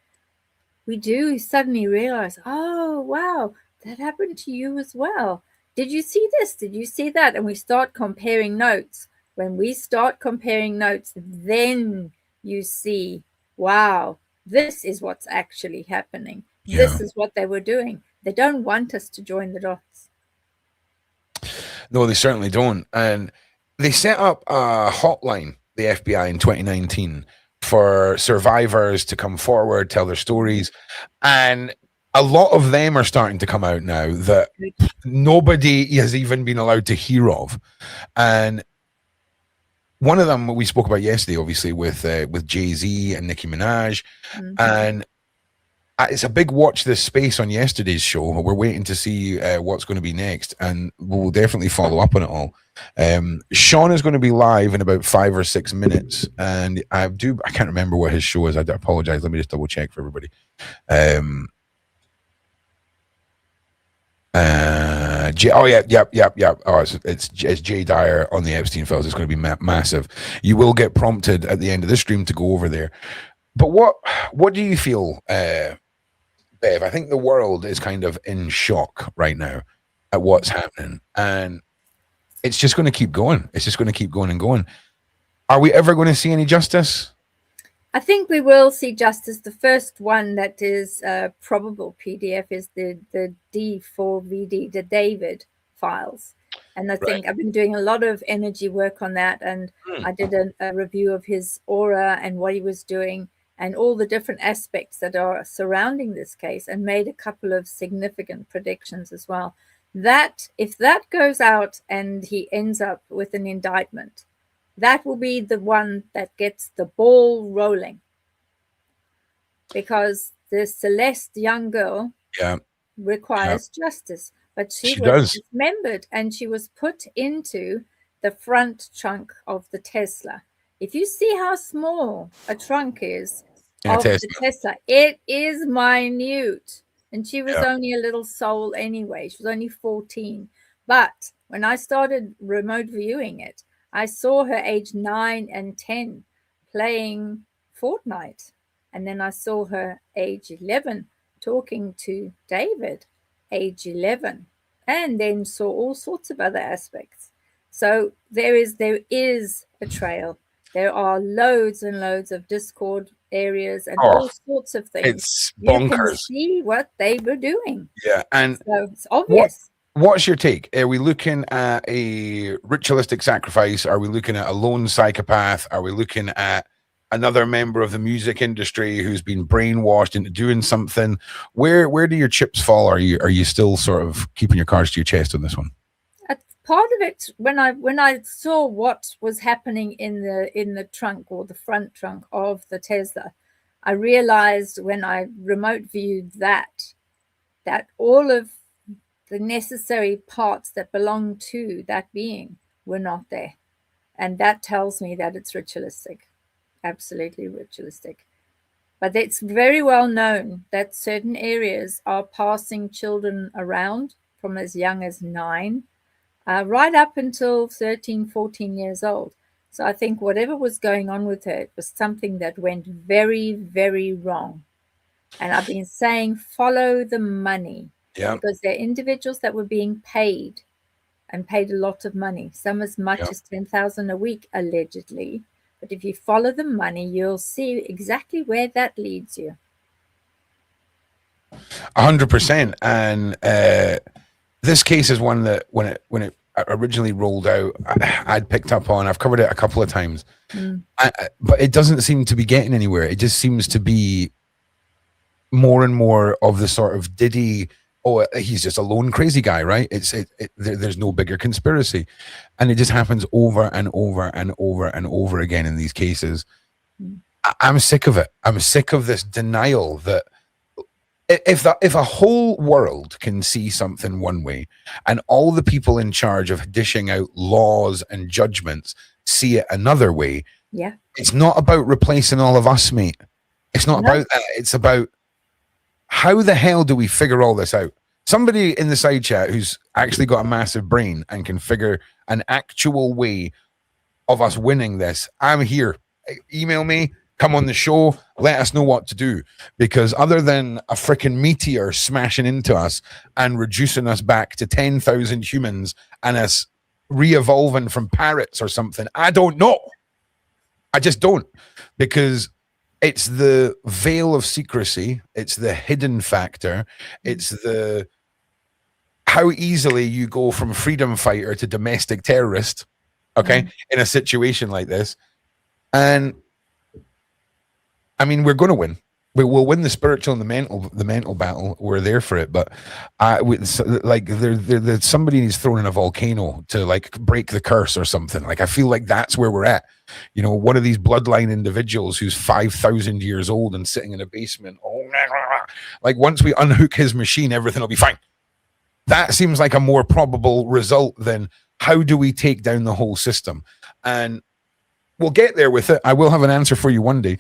we do suddenly realize, oh, wow, that happened to you as well. Did you see this? Did you see that? And we start comparing notes. When we start comparing notes, then you see, wow, this is what's actually happening. This is what they were doing. They don't want us to join the dots. No, they certainly don't. And they set up a hotline, the FBI, in 2019 for survivors to come forward, tell their stories. And a lot of them are starting to come out now that nobody has even been allowed to hear of. And one of them we spoke about yesterday, obviously, with Jay-Z and Nicki Minaj. And it's a big watch this space on yesterday's show. We're waiting to see what's going to be next, and we'll definitely follow up on it all. Shaun is going to be live in about 5 or 6 minutes, and I can't remember what his show is. I apologize. Let me just double check for everybody. Oh, it's Jay Dyer on the Epstein files. It's going to be massive. You will get prompted at the end of this stream to go over there. But what do you feel, Bev? I think the world is kind of in shock right now at what's happening, and it's just going to keep going. It's just going to keep going and going. Are we ever going to see any justice? I think we will see justice. The first one that is probable PDF is the D4VD, the David files. And I think I've been doing a lot of energy work on that. And I did a review of his aura and what he was doing and all the different aspects that are surrounding this case, and made a couple of significant predictions as well. That if that goes out and he ends up with an indictment, that will be the one that gets the ball rolling, because the Celeste young girl requires justice, but she was dismembered and she was put into the front trunk of the Tesla. If you see how small a trunk is of the Tesla, it is minute. And she was only a little soul anyway. She was only 14. But when I started remote viewing it, I saw her age 9 and 10 playing Fortnite. And then I saw her age 11 talking to David, age 11, and then saw all sorts of other aspects. So there is a trail. There are loads and loads of Discord areas and all sorts of things. It's bonkers. You can see what they were doing. Yeah, and so it's obvious. What's your take? Are we looking at a ritualistic sacrifice? Are we looking at a lone psychopath? Are we looking at another member of the music industry who's been brainwashed into doing something? Where do your chips fall? Are you still sort of keeping your cards to your chest on this one? Part of it, when I saw what was happening in the trunk or the front trunk of the Tesla, I realized when I remote viewed that all of the necessary parts that belong to that being were not there. And that tells me that it's ritualistic, absolutely ritualistic. But it's very well known that certain areas are passing children around from as young as 9, right up until 13, 14 years old. So I think whatever was going on with her, it was something that went very, very wrong. And I've been saying, follow the money. Yeah. Because there are individuals that were being paid and paid a lot of money, some as much as $10,000 a week, allegedly. But if you follow the money, you'll see exactly where that leads you. 100%. And this case is one that when it originally rolled out, I'd picked up on. I've covered it a couple of times, but it doesn't seem to be getting anywhere. It just seems to be more and more of the sort of Diddy. Oh, he's just a lone crazy guy, right? There's no bigger conspiracy, and it just happens over and over and over and over again in these cases. I'm sick of it. I'm sick of this denial that if a whole world can see something one way, and all the people in charge of dishing out laws and judgments see it another way, it's not about replacing all of us, mate. It's not about that. It's about, how the hell do we figure all this out? Somebody in the side chat who's actually got a massive brain and can figure an actual way of us winning this, I'm here. Email me, come on the show, let us know what to do. Because other than a freaking meteor smashing into us and reducing us back to 10,000 humans and us re-evolving from parrots or something, I don't know. I just don't. Because it's the veil of secrecy. It's the hidden factor. It's the how easily you go from freedom fighter to domestic terrorist, okay, in a situation like this. And I mean, we're going to win. We'll win the spiritual and the mental battle. We're there for it. But like there's somebody needs thrown in a volcano to like break the curse or something. Like I feel like that's where we're at. You know, one of these bloodline individuals who's 5,000 years old and sitting in a basement. Oh, like once we unhook his machine, everything will be fine. That seems like a more probable result than how do we take down the whole system. And we'll get there with it. I will have an answer for you one day.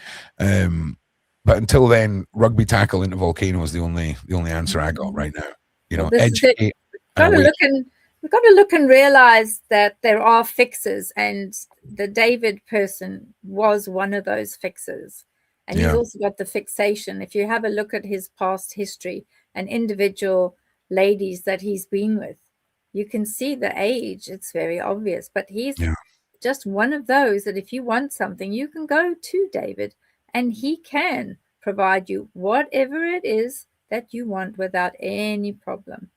But until then, rugby tackle into volcano is the only answer I got right now. You know, educate. We've got to look and realize that there are fixes, and the David person was one of those fixes. And he's also got the fixation. If you have a look at his past history and individual ladies that he's been with, you can see the age. It's very obvious. But he's just one of those that if you want something, you can go to David, and he can provide you whatever it is that you want without any problem.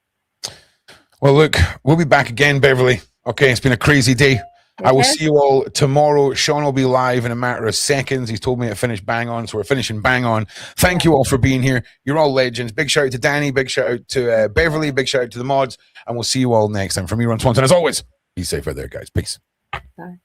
Well, look, we'll be back again, Beverly. Okay, it's been a crazy day. I will see you all tomorrow. Shaun will be live in a matter of seconds. He's told me to finish bang on, so we're finishing bang on. Thank you all for being here. You're all legends. Big shout out to Dani. Big shout out to Beverly. Big shout out to the mods. And we'll see you all next time. From me, Ron Swanson. As always, be safe out there, guys. Peace. Bye.